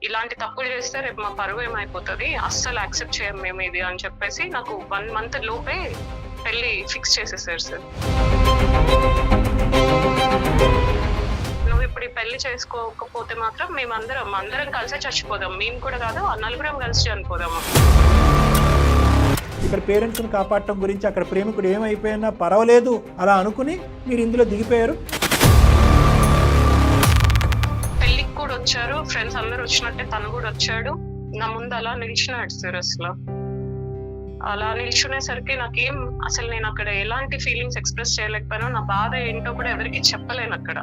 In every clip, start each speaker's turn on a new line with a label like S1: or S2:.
S1: ఇలాంటి తప్పులు చేస్తే రేపు మా పరువు ఏమైపోతుంది, అస్సలు యాక్సెప్ట్ చేయం మేము ఇది అని చెప్పేసి నాకు 1 month లోపే పెళ్లి ఫిక్స్ చేసేసారు సార్. నువ్వు ఇప్పుడు ఈ పెళ్లి చేసుకోకపోతే మాత్రం అందరం కలిసే చచ్చిపోదాం, మేము కూడా కాదు నలుగురం కలిసి చనిపోదాము.
S2: ఇక్కడ పేరెంట్స్ని కాపాడటం గురించి అక్కడ ప్రేమికుడు ఏమైపోయినా పర్వాలేదు అలా అనుకుని మీరు ఇందులో దిగిపోయారు.
S1: పెళ్లికి కూడా వచ్చారు, ఫ్రెండ్స్ అందరు వచ్చినట్టే తను కూడా వచ్చాడు, నా ముందు అలా నిలిచినాడు సార్. అలా నిల్చునేసరికి నాకేం అసలు నేను అక్కడ ఎలాంటి ఫీలింగ్స్ ఎక్స్ప్రెస్ చేయలేకపోయినా, నా బాధ ఏంటో కూడా ఎవరికి చెప్పలేను అక్కడ.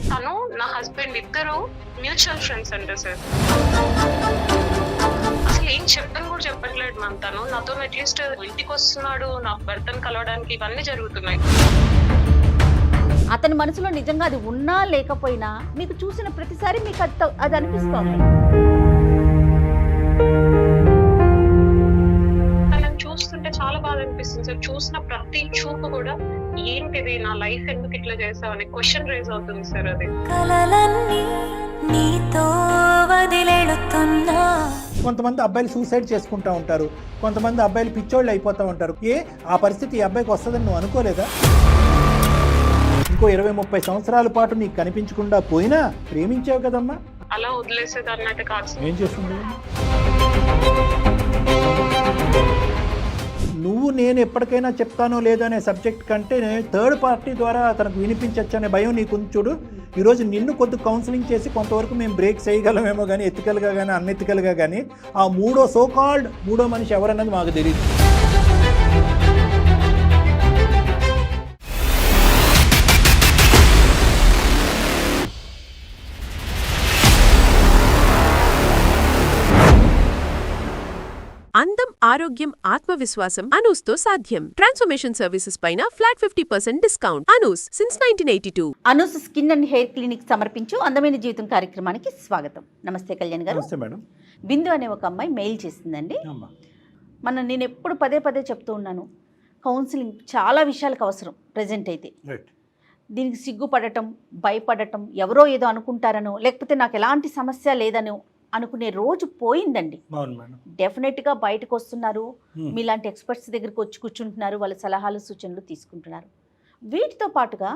S1: తను నా హస్బెండ్ ఇద్దరు మ్యూచువల్ ఫ్రెండ్స్ అంటే సార్. అసలు ఏం చెప్పని కూడా చెప్పట్లేదు మ్యామ్. తను నాతో అట్లీస్ట్ ఇంటికి వస్తున్నాడు, నా భర్తను కలవడానికి, ఇవన్నీ జరుగుతున్నాయి.
S3: అతని మనసులో నిజంగా అది ఉన్నా లేకపోయినా మీకు చూసిన ప్రతిసారి మీకు అది అనిపిస్తోంది.
S1: తనని చూస్తుంటే చాలా బాధ అనిపిస్తుంది సార్. చూసిన ప్రతి చూపు కూడా ఏంటిది, నా లైఫ్ ఎందుకు ఇట్లా చేసావు అనే క్వశ్చన్ రైజ్ అవుతుంది సార్. అది
S2: కొంతమంది అబ్బాయిలు సూసైడ్ చేసుకుంటూ ఉంటారు, కొంతమంది అబ్బాయిలు పిచ్చోళ్ళు అయిపోతూ ఉంటారు. ఆ పరిస్థితి ఈ అబ్బాయికి వస్తుందని నువ్వు అనుకోలేదా? ఇంకో 20-30 సంవత్సరాల పాటు నీకు కనిపించకుండా పోయినా ప్రేమించావు కదమ్మా.
S1: అలా వదిలేసేది అన్నట్టు కాదు.
S2: ఏం చేస్తుంది నువ్వు? నేను ఎప్పటికైనా చెప్తానో లేదనే సబ్జెక్ట్ కంటే థర్డ్ పార్టీ ద్వారా తనకు వినిపించచ్చు అనే భయం నీకు చూడు. ఈరోజు నిన్ను కొద్ది కౌన్సిలింగ్ చేసి కొంతవరకు మేము బ్రేక్ చేయగలమేమో కానీ, ఎథికల్గా కానీ అన్ఎథికల్గా కానీ, ఆ మూడో మనిషి ఎవరన్నది మాకు తెలియదు.
S4: అందం, ఆరోగ్యం, ఆత్మవిశ్వాసం అనూస్తో సాధ్యం. ట్రాన్స్ఫర్మేషన్ సర్వీసెస్ పైన flat 50% discount. Anoos since 1982.
S3: Anoos skin and hair clinic సమర్పించు అందమైన జీవితం కార్యక్రమానికి స్వాగతం. నమస్తే కళ్యాణ్ గారు.
S2: నమస్తే మేడం.
S3: బిందు అనే ఒక అమ్మాయి మెయిల్ చేసిందండి. నేను ఎప్పుడు పదే చెప్తూ ఉన్నాను, కౌన్సిలింగ్ చాలా విషయాలకు అవసరం ప్రజెంట్ అయితే. దీనికి సిగ్గుపడటం, భయపడటం, ఎవరో ఏదో అనుకుంటారనో, లేకపోతే నాకు ఎలాంటి సమస్య లేదనో అనుకునే రోజు పోయిందండి. డెఫినెట్గా బయటకు వస్తున్నారు, మీలాంటి ఎక్స్పర్ట్స్ దగ్గరికి వచ్చి కూర్చుంటున్నారు, వాళ్ళ సలహాలు సూచనలు తీసుకుంటున్నారు. వీటితో పాటుగా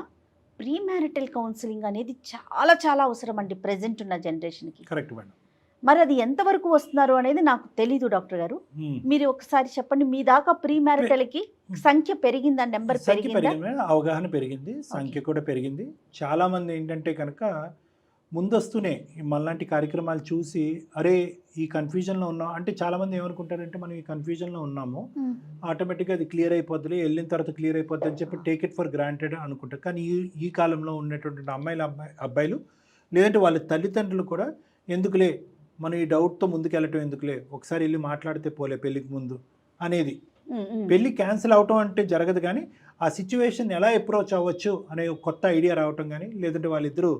S3: ప్రీ మ్యారిటల్ కౌన్సిలింగ్ అనేది చాలా అవసరం అండి ప్రజెంట్ ఉన్న జనరేషన్కి. మరి అది ఎంతవరకు వస్తున్నారు అనేది నాకు తెలీదు డాక్టర్ గారు. మీరు ఒకసారి చెప్పండి, మీ దాకా ప్రీ మ్యారిటల్కి సంఖ్య పెరిగిందా, నెంబర్ పెరిగిందా?
S2: అవగాహన పెరిగింది, సంఖ్య కూడా పెరిగింది. చాలా మంది ఏంటంటే కనుక ముందస్తునే మనలాంటి కార్యక్రమాలు చూసి అరే ఈ కన్ఫ్యూజన్లో ఉన్నాం అంటే, చాలామంది ఏమనుకుంటారంటే మనం ఈ కన్ఫ్యూజన్లో ఉన్నాము, ఆటోమేటిక్గా అది క్లియర్ అయిపోద్ది, వెళ్ళిన తర్వాత క్లియర్ అయిపోద్ది అని చెప్పి టేక్ ఇట్ ఫర్ గ్రాంటెడ్ అనుకుంటారు. కానీ ఈ కాలంలో ఉన్నటువంటి అబ్బాయిలు లేదంటే వాళ్ళ తల్లిదండ్రులు కూడా ఎందుకులే మనం ఈ డౌట్తో ముందుకు వెళ్ళటం, ఎందుకులే ఒకసారి వెళ్ళి మాట్లాడితే పోలే పెళ్ళికి ముందు అనేది. పెళ్ళి క్యాన్సిల్ అవటం అంటే జరగదు, కానీ ఆ సిచ్యువేషన్ ఎలా అప్రోచ్ అవ్వచ్చు అనే కొత్త ఐడియా రావటం కానీ, లేదంటే వాళ్ళిద్దరూ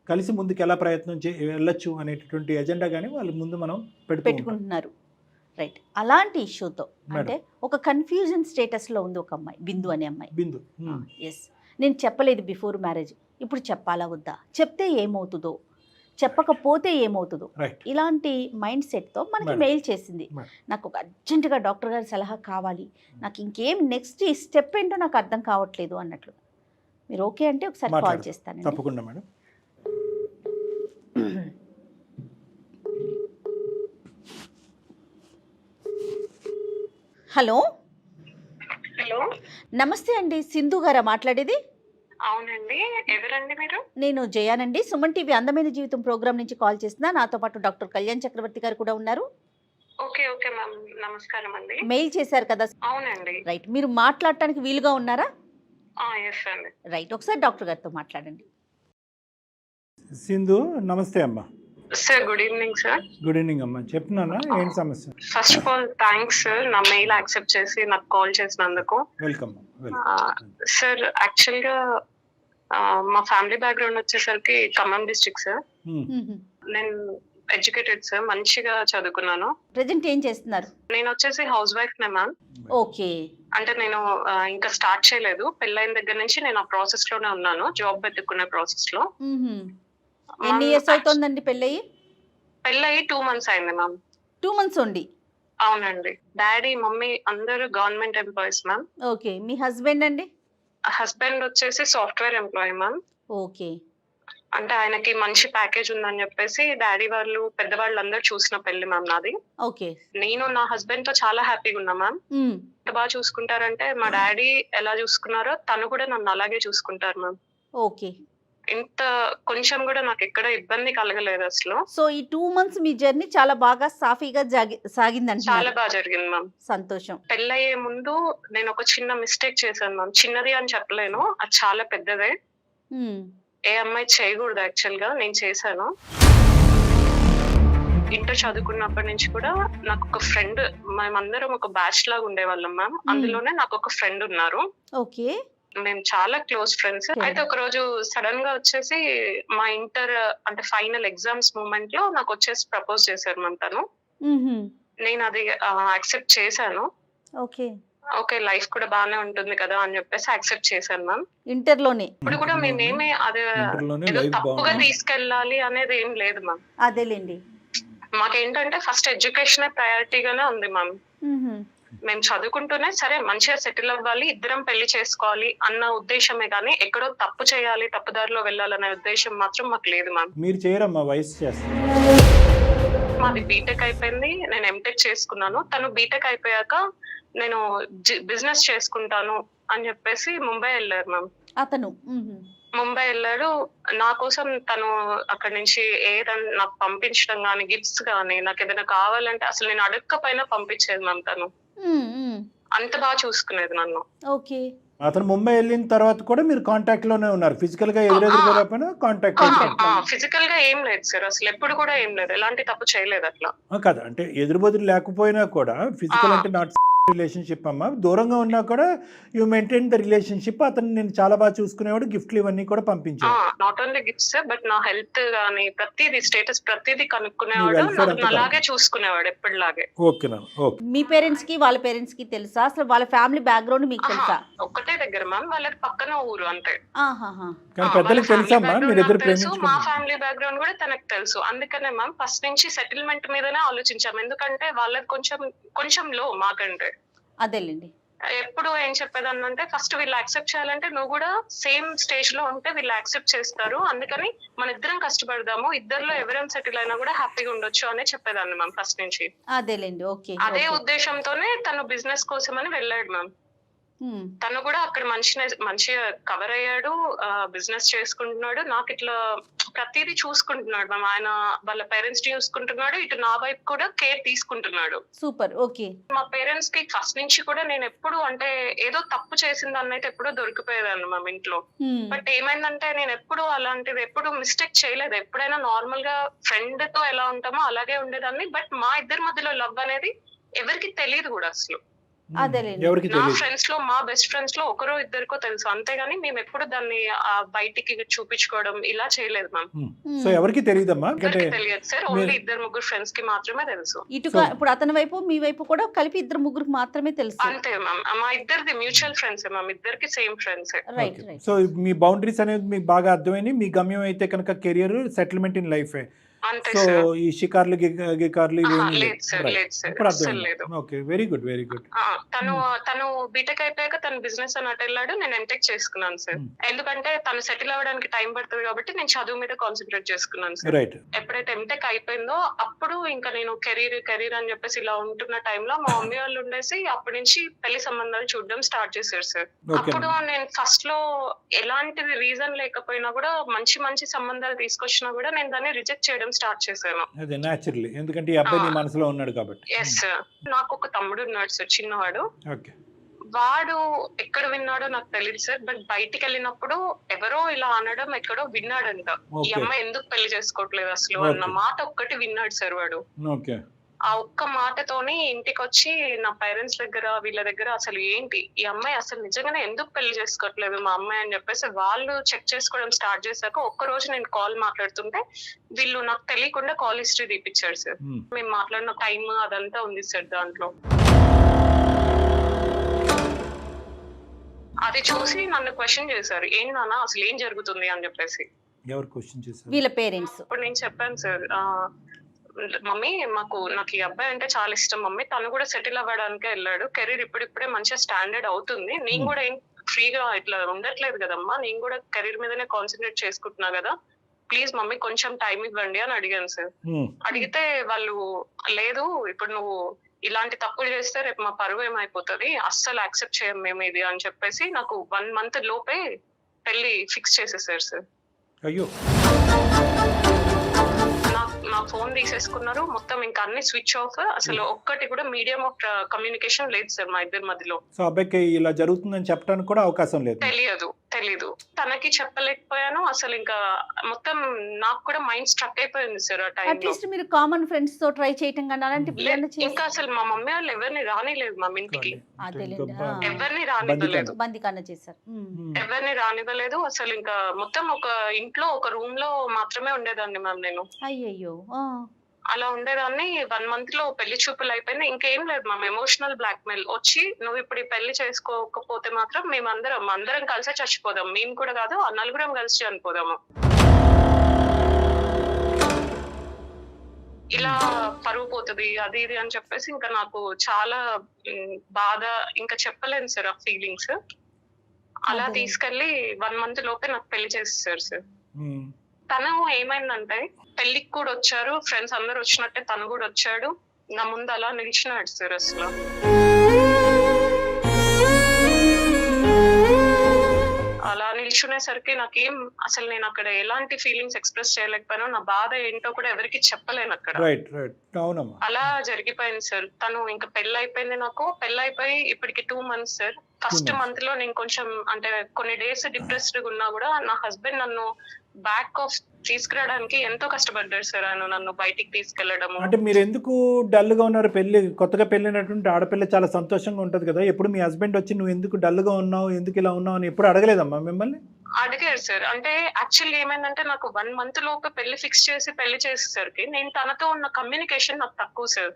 S2: కలిసి ముందుకు ఎలా ప్రయత్నం వెళ్ళొచ్చు అనేటటువంటి ఎజెండా కానీ వాళ్ళ ముందు మనం పెట్టుకుంటున్నారు.
S3: రైట్. అలాంటి ఇష్యూతో అంటే ఒక కన్ఫ్యూజన్ స్టేటస్లో ఉంది ఒక అమ్మాయి, బిందు అనే అమ్మాయి.
S2: బిందు
S3: ఎస్, నేను చెప్పలేదు బిఫోర్ మ్యారేజ్, ఇప్పుడు చెప్పాలా వద్దా, చెప్తే ఏమవుతుందో, చెప్పకపోతే ఏమవుతుందో, ఇలాంటి మైండ్ సెట్తో మనకి మెయిల్ చేసింది. నాకు ఒక అర్జెంటుగా డాక్టర్ గారి సలహా కావాలి, నాకు ఇంకేం నెక్స్ట్ స్టెప్ ఏంటో నాకు అర్థం కావట్లేదు అన్నట్లు. మీరు ఓకే అంటే ఒకసారి కాల్ చేస్తాను.
S2: తప్పకుండా మేడం.
S3: హలో.
S1: హలో,
S3: నమస్తే అండి, సింధు గారా మాట్లాడేది?
S1: అవునండి, ఎవరండి మీరు?
S3: నేను జయానండి, సుమన్ టీవీ అందమైన జీవితం ప్రోగ్రామ్ నుంచి కాల్ చేస్తున్నా. నాతో పాటు డాక్టర్ కళ్యాణ్ చక్రవర్తి గారు కూడా ఉన్నారు.
S1: ఓకే మ్యామ్, నమస్కారం అండి.
S3: మెయిల్ చేశారు కదా?
S1: అవునండి.
S3: రైట్, మీరు మాట్లాడటానికి వీలుగా ఉన్నారా?
S1: ఎస్ అండి.
S3: రైట్, ఒకసారి డాక్టర్ గారితో మాట్లాడండి.
S2: సింధు, నమస్తే అమ్మా.
S1: Sir good evening sir.
S2: Good evening అమ్మా, చెప్తున్నానా ఏంటి సమస్య?
S1: First of all thanks sir, నా మెయిల్ యాక్సెప్ట్ చేసి నాకు కాల్ చేసినందుకు.
S2: Welcome
S1: sir. యాక్చువల్గా మా ఫ్యామిలీ బ్యాక్గ్రౌండ్ వచ్చేసరికి ఖమ్మం డిస్ట్రిక్ట్ సార్. నేను ఎడ్యుకేటెడ్ సార్, మంచిగా చదువుకున్నాను.
S3: ప్రజెంట్ ఏం చేస్తున్నారు?
S1: నేను వచ్చేసి హౌస్ వైఫ్ నే మ్యామ్.
S3: ఓకే.
S1: అంటే నేను ఇంకా స్టార్ట్ చేయలేదు. పెళ్ళైన దగ్గర నుంచి నేను ఆ ప్రాసెస్ లోనే ఉన్నాను, జాబ్ వెతుక్కునే ప్రాసెస్ లో.
S3: ఎన్ని ఇయర్స్ అవుతుందండి పెళ్ళయి?
S1: పెళ్ళయి 2 months అయింది మ్యామ్.
S3: 2 months only?
S1: అవునండి. డాడీ మమ్మీ అందరూ గవర్నమెంట్ ఎంప్లాయీస్ మ్యామ్.
S3: ఓకే. మీ హస్బెండ్ అండి?
S1: హస్బెండ్ వచ్చేసి సాఫ్ట్వేర్ ఎంప్లాయీ మ్యామ్.
S3: ఓకే.
S1: అంటే ఆయనకి మంచి ప్యాకేజ్ ఉందని చెప్పేసి డాడీ వాళ్ళు పెద్దవాళ్ళు అందరూ చూసిన పెళ్లి మ్యామ్ నాది.
S3: ఓకే.
S1: నేను నా హస్బెండ్ తో చాలా హ్యాపీగా ఉన్నా మ్యామ్. ఎంత బాగా చూసుకుంటారంటే మా డాడీ ఎలా చూసుకున్నారో తను కూడా నన్ను అలాగే చూసుకుంటారు మ్యామ్.
S3: ఓకే.
S1: ఇంత కొంచెం కూడా నాకు ఎక్కడ ఇబ్బంది కలగలేదు అసలు.
S3: సో ఈ 2 months మీ జర్నీ చాలా బాగా సాఫీగా సాగిందండి?
S1: చాలా బాగా జరిగింది మ్యామ్.
S3: సంతోషం.
S1: పెళ్ళయ్యే ముందు నేను ఒక చిన్న మిస్టేక్ చేశాను మ్యామ్. చిన్నది అని చెప్పలేను, అది చాలా పెద్దదే. ఏ అమ్మాయి చేయకూడదు యాక్చువల్ గా, నేను చేశాను. ఇంటర్ చదువుకున్నప్పటి నుంచి కూడా నాకు ఒక ఫ్రెండ్, మేమందరం ఒక బ్యాచ్ లాగా ఉండేవాళ్ళం మ్యామ్. అందులోనే నాకు ఒక ఫ్రెండ్ ఉన్నారు.
S3: ఓకే.
S1: మేము చాలా క్లోజ్ ఫ్రెండ్స్. అయితే ఒక రోజు సడన్ గా వచ్చేసి మా ఇంటర్ అంటే ఫైనల్ ఎగ్జామ్స్ మూమెంట్ లో నాకు వచ్చేసి ప్రపోజ్ చేశారు మ్యామ్ తను. నేను అది యాక్సెప్ట్ చేశాను.
S3: ఓకే.
S1: ఓకే, లైఫ్ కూడా బాగానే ఉంటుంది కదా అని చెప్పేసి యాక్సెప్ట్ చేశాను మ్యామ్.
S3: ఇంటర్ లోనే?
S1: ఇప్పుడు కూడా మేమేమి అది ఏదో తప్పుగా తీసుకెళ్ళాలి అనేది ఏం లేదు మ్యామ్.
S3: అదేలేండి.
S1: మాకేంటంటే ఫస్ట్ ఎడ్యుకేషన్ ప్రయారిటీగానే ఉంది మ్యామ్. మేము చదువుకుంటూనే సరే మంచిగా సెటిల్ అవ్వాలి, ఇద్దరం పెళ్లి చేసుకోవాలి అన్న ఉద్దేశమే కానీ ఎక్కడో తప్పు చేయాలి, తప్పుదారిలో వెళ్ళాలనే ఉద్దేశం మాత్రం మాకు లేదు మ్యామ్.
S2: మీరు చేయరమ్మా, వయసు చేస్తారు.
S1: మాది బీటెక్ అయిపోయింది, నేను ఎంటెక్ చేసుకున్నాను. తను బీటెక్ అయిపోయాక నేను బిజినెస్ చేసుకుంటాను అని చెప్పేసి ముంబై వెళ్ళారు మ్యామ్.
S3: అతను
S1: ముంబై వెళ్ళాడు. నా కోసం తను అక్కడ నుంచి ఏదైనా నాకు పంపించడం కానీ, గిఫ్ట్స్ కానీ, నాకు ఏదైనా కావాలంటే అసలు నేను అడగకపోయినా పంపించేది మ్యామ్. తను అంత బాగా చూసుకునేది నన్ను.
S3: ఓకే.
S2: అతను ముంబై వెళ్ళిన తర్వాత కూడా మీరు కాంటాక్ట్ లోనే ఉన్నారు? ఫిజికల్ గా ఎదురెదురుగా కాంటాక్ట్?
S1: ఫిజికల్ గా ఏం లేదు సార్, అసలు ఎప్పుడు కూడా ఏం లేదు, ఎలాంటి తప్పు చేయలేదు అట్లా.
S2: కదా, అంటే ఎదురుబదురు లేకపోయినా కూడా ఫిజికల్ అంటే నాట్ రిలేషన్షిప్ అమ్మా, దూరంగా ఉన్నా కూడా యూ మెయింటైన్ ద రిలేషన్షిప్. అతను నేను చాలా బాగా చూసుకునేవాడు, గిఫ్ట్లు ఇవన్నీ కూడా పంపించాడు.
S1: నాట్ ఓన్లీ గిఫ్ట్స్ బట్ నా హెల్త్ గానీ ప్రతిదీ, స్టేటస్ ప్రతిదీ కనుక్కునేవాడు, నన్ను అలాగే చూసుకునేవాడు ఎప్పటిలాగే.
S2: ఓకేనా? ఓకే.
S3: మీ పేరెంట్స్ కి వాళ్ళ పేరెంట్స్ కి తెలుసా? అసలు వాళ్ళ ఫ్యామిలీ బ్యాక్గ్రౌండ్ మీకు తెలుసా?
S1: ఒక్కటే దగ్గర మ్యామ్, వాళ్ళకి పక్కన ఊరు అంతే.
S2: కానీ పెద్దలకు తెలుసా మీరు ఇద్దరు ప్రేమించుకున్నారు?
S1: మా ఫ్యామిలీ బ్యాక్గ్రౌండ్ కూడా తనకు తెలుసు. అందుకనే మ్యామ్ ఫస్ట్ నుంచి సెటిల్మెంట్ మీదనే ఆలోచించాం, ఎందుకంటే వాళ్ళకి కొంచెం లో మాకంటే.
S3: అదేలేండి.
S1: ఎప్పుడు ఏం చెప్పేదాన్ని అంటే ఫస్ట్ వీళ్ళు యాక్సెప్ట్ చేయాలంటే నువ్వు కూడా సేమ్ స్టేజ్ లో ఉంటే వీళ్ళు యాక్సెప్ట్ చేస్తారు, అందుకని మన ఇద్దరం కష్టపడదాము, ఇద్దరిలో ఎవరైనా సెటిల్ అయినా కూడా హ్యాపీగా ఉండొచ్చు అనే చెప్పేదాన్ని మ్యామ్ ఫస్ట్ నుంచి.
S3: అదేలేండి. ఓకే.
S1: అదే ఉద్దేశంతోనే తను బిజినెస్ కోసమని వెళ్ళాడు మ్యామ్. తను కూడా అక్కడ మంచిగా కవర్ అయ్యాడు, బిజినెస్ చేసుకుంటున్నాడు, నాకు ఇట్లా ప్రతిదీ చూసుకుంటున్నాడు మ్యామ్. ఆయన వాళ్ళ పేరెంట్స్ ని చూసుకుంటున్నాడు, ఇటు నా వైపు కూడా కేర్ తీసుకుంటున్నాడు.
S3: సూపర్. ఓకే.
S1: మా పేరెంట్స్ కి ఫస్ట్ నుంచి కూడా నేను ఎప్పుడు అంటే ఏదో తప్పు చేసిందని అయితే ఎప్పుడో దొరికిపోయేదాన్ని మ్యామ్ ఇంట్లో. బట్ ఏమైందంటే నేను ఎప్పుడు అలాంటిది ఎప్పుడు మిస్టేక్ చేయలేదు. ఎప్పుడైనా నార్మల్ గా ఫ్రెండ్ తో ఎలా ఉంటామో అలాగే ఉండేదాన్ని. బట్ మా ఇద్దరి మధ్యలో లవ్ అనేది ఎవరికి తెలియదు కూడా అసలు. నా ఫ్రెండ్స్ లో, మా బెస్ట్ ఫ్రెండ్స్ లో ఒకరో ఇద్దరికో తెలుసు, అంతేగాని మేము ఎప్పుడు దాన్ని బయటికి చూపించుకోవడం ఇలా చేయలేదు మ్యామ్.
S2: సో ఎవరికి తెలియదమ్మా?
S1: తెలియదు సార్, ఓన్లీ 2-3 ఫ్రెండ్స్ కి మాత్రమే తెలుసు.
S3: ఇప్పుడు అతని వైపు మీ వైపు కూడా కలిపి 2-3 మాత్రమే తెలుసు
S1: అంతే మ్యామ్. మా ఇద్దరిది మ్యూచువల్ ఫ్రెండ్స్ మ్యామ్, ఇద్దరికి సేమ్ ఫ్రెండ్స్.
S3: రైట్.
S2: సో మీ బౌండరీస్ అనేది మీకు బాగా అర్థమైంది. మీ గమ్యం అయితే కనుక career, settlement in life. So ఈ షికార్లు గికార్లు okay, very good, very good.
S1: తను బీటెక్ అయిపోయాక తను బిజినెస్ అని అటు వెళ్ళాడు, నేను ఎంటెక్ చేసుకున్నాను సార్. ఎందుకంటే తను సెటిల్ అవ్వడానికి టైం పడుతుంది కాబట్టి నేను చదువు మీద కాన్సన్ట్రేట్ చేసుకున్నాను సార్. ఎప్పుడైతే ఎంటెక్ అయిపోయిందో అప్పుడు ఇంకా నేను కెరీర్ అని చెప్పేసి ఇలా ఉంటున్న టైంలో మా మమ్మీ వాళ్ళు ఉండేసి అప్పటి నుంచి పెళ్లి సంబంధాలు చూడడం స్టార్ట్ చేశారు సార్. అప్పుడు నేను ఫస్ట్ లో ఎలాంటి రీజన్ లేకపోయినా కూడా మంచి సంబంధాలు తీసుకొచ్చినా కూడా నేను దాన్ని రిజెక్ట్ చేయడం స్టార్ట్ చేశాను.
S2: అదే నేచురల్లీ, ఎందుకంటే ఈ అబ్బాయి నీ మనసులో ఉన్నాడు కాబట్టి.
S1: Yes sir. నాకు ఒక తమ్ముడు ఉన్నాడు సార్, చిన్నవాడు.
S2: ఓకే.
S1: వాడు ఎక్కడ విన్నాడో నాకు తెలియదు సార్, బట్ బయటికి వెళ్ళినప్పుడు ఎవరో ఇలా అనడం ఎక్కడో విన్నాడంట. ఈ అమ్మాయి ఎందుకు పెళ్లి చేసుకోవట్లేదు అసలు అన్న మాట ఒక్కటి విన్నాడు సార్ వాడు.
S2: ఓకే.
S1: ఆ ఒక్క మాటతోని ఇంటికి వచ్చి నా పేరెంట్స్ దగ్గర వీళ్ళ దగ్గర అసలు ఏంటి ఈ అమ్మాయి అసలు నిజంగానే ఎందుకు పెళ్లి చేసుకోవట్లేదు మా అమ్మాయి అని చెప్పేసి వాళ్ళు చెక్ చేసుకోవడం స్టార్ట్ చేశాక ఒక్క రోజు నేను కాల్ మాట్లాడుతుంటే వీళ్ళు నాకు తెలియకుండా కాల్ హిస్టరీ తీపిచ్చారు సార్. మేము మాట్లాడిన టైం అదంతా ఉంది సార్ దాంట్లో. అది చూసి నన్ను క్వశ్చన్ చేశారు, ఏం నాన్న అసలు ఏం జరుగుతుంది అని చెప్పేసి.
S2: ఎవరు క్వశ్చన్ చేశారు?
S3: వీళ్ళ పేరెంట్స్.
S1: ఇప్పుడు నేను చెప్పాను సార్, మమ్మీ నాకు ఈ అబ్బాయి అంటే చాలా ఇష్టం మమ్మీ, తను కూడా సెటిల్ అవ్వడానికే వెళ్ళాడు, కెరీర్ ఇప్పుడిప్పుడే మంచిగా స్టాండర్డ్ అవుతుంది, నేను కూడా ఏం ఫ్రీగా ఇట్లా ఉండట్లేదు కదమ్మా, నేను కూడా కెరీర్ మీదనే కాన్సన్ట్రేట్ చేసుకుంటున్నా కదా, ప్లీజ్ మమ్మీ కొంచెం టైం ఇవ్వండి అని అడిగాను సార్. అడిగితే వాళ్ళు లేదు ఇప్పుడు నువ్వు ఇలాంటి తప్పులు చేస్తే రేపు మా పరువు ఏమైపోతుంది, అస్సలు యాక్సెప్ట్ చేయం మేము ఇది అని చెప్పేసి నాకు 1 month లోపే పెళ్లి ఫిక్స్ చేసేసారు సార్.
S2: అయ్యో.
S1: నా ఫోన్ తీసేసుకున్నారు మొత్తం, ఇంకా అన్ని స్విచ్ ఆఫ్, అసలు ఒక్కటి కూడా మీడియం ఆఫ్ కమ్యూనికేషన్ లేదు సార్ మా ఇద్దరి మధ్యలో.
S2: సో అబ్బాయికి ఇలా జరుగుతుందని చెప్పడానికి కూడా అవకాశం లేదు?
S1: తెలీదు తనకి చెప్పలేకపోయాను అసలు, ఇంకా మొత్తం నాకు కూడా మైండ్ స్ట్రక్ అయిపోయింది సార్ ఆ టైంలో.
S3: అట్లీస్ట్ మీరు కామన్ ఫ్రెండ్స్ తో ట్రై చేయటం కానీ అలాంటి
S1: ఇంకా అసలు మా మమ్మీ వాళ్ళు ఎవరిని రానిలేదు మా ఇంటికి, ఎవరిని రానివ్వలేదు,
S3: బందికాన చేశారు,
S1: ఎవరిని రానివ్వలేదు అసలు. ఇంకా మొత్తం ఒక ఇంట్లో ఒక రూమ్ లో మాత్రమే ఉండేదాన్ని మ్యామ్ నేను.
S3: అయ్యయ్యో.
S1: అలా ఉండేదాన్ని. 1 month లో పెళ్లి చూపులు అయిపోయింది, ఇంకేం లేదు మ్యామ్, ఎమోషనల్ బ్లాక్ మెయిల్ వచ్చి నువ్వు ఇప్పుడు ఈ పెళ్లి చేసుకోకపోతే మాత్రం అందరం కలిసే చచ్చిపోదాం, మేము కూడా కాదు నలుగురం కలిసి చనిపోదాము, ఇలా పరువు పోతుంది అది ఇది అని చెప్పేసి ఇంకా నాకు చాలా బాధ, ఇంకా చెప్పలేను సార్ ఆ ఫీలింగ్స్. అలా తీసుకెళ్లి 1 month లోపే నాకు పెళ్లి చేసేసారు సార్. తను ఏమైందంటే పెళ్లికి కూడా వచ్చారు, ఫ్రెండ్స్ అందరు వచ్చినట్టే తను కూడా వచ్చాడు, నా ముందు అలా నిలిచినాడు సార్. అసలు అలా నిల్చునేసరికి నాకేం అసలు నేను అక్కడ ఎలాంటి ఫీలింగ్స్ ఎక్స్ప్రెస్ చేయలేకపోయాను, నా బాధ ఏంటో కూడా ఎవరికి చెప్పలేను అక్కడ. అలా జరిగిపోయింది సార్. తను ఇంకా పెళ్లి అయిపోయింది, నాకు పెళ్లి అయిపోయి ఇప్పటికి 2 months సార్. ఫస్ట్ మంత్ లో నేను కొంచెం అంటే కొన్ని డేస్ డిప్రెస్డ్ గా ఉన్నా కూడా నా హస్బెండ్ నన్ను బ్యాక్ ఆఫ్ తీసుకురావడానికి ఎంతో కష్టపడ్డాడు సార్. ఆయన నన్ను బయటికి తీసుకెళ్లడము.
S2: అంటే మీరు ఎందుకు డల్ గా ఉన్నారు? కొత్తగా పెళ్ళినటువంటి ఆడపిల్ల చాలా సంతోషంగా ఉంటది కదా, ఎప్పుడు మీ హస్బెండ్ వచ్చి నువ్వు ఎందుకు డల్ గా ఉన్నావు, ఎందుకు ఇలా ఉన్నావు అని ఎప్పుడు అడగలేదమ్మా మిమ్మల్ని?
S1: అడిగారు సార్. అంటే యాక్చువల్లీ ఏమైందంటే నాకు 1 month లోపు పెళ్లి ఫిక్స్ చేసి పెళ్లి చేసేసరికి నేను తనతో ఉన్న కమ్యూనికేషన్ నాకు తక్కువ సార్.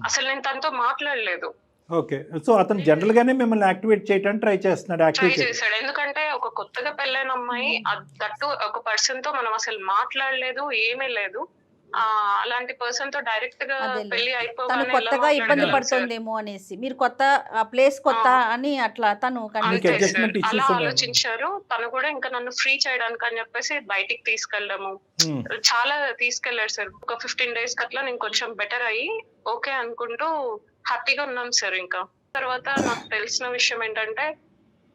S1: అసలు నేను తనతో మాట్లాడలేదు.
S2: ఓకే. సో అతను జనరల్ గానే మిమ్మల్ని యాక్టివేట్ చేయడానికి ట్రై చేశాడు.
S1: ఎందుకంటే ఒక కొత్తగా పెళ్ళైన అమ్మాయి, దట్టు ఒక పర్సన్ తో మనం అసలు మాట్లాడలేదు, ఏమీ లేదు, అలాంటి పర్సన్ తో డైరెక్ట్ గా పెళ్లి
S3: అయిపోగానే కొత్తగా ఇబ్బంది పడుతుందేమో అనేసి మీరు కొత్త ప్లేస్ కొత్త అని అట్లా తను
S1: అలా ఆలోచించారు. తను కూడా ఇంకా నన్ను ఫ్రీ చేయడానికి అని చెప్పేసి బయటికి తీసుకెళ్ళడము చాలా తీసుకెళ్లాడు సార్. ఒక 15 days అట్లా నేను కొంచెం బెటర్ అయ్యి ఓకే అనుకుంటూ హ్యాపీగా ఉన్నాం సార్. ఇంకా తర్వాత నాకు తెలిసిన విషయం ఏంటంటే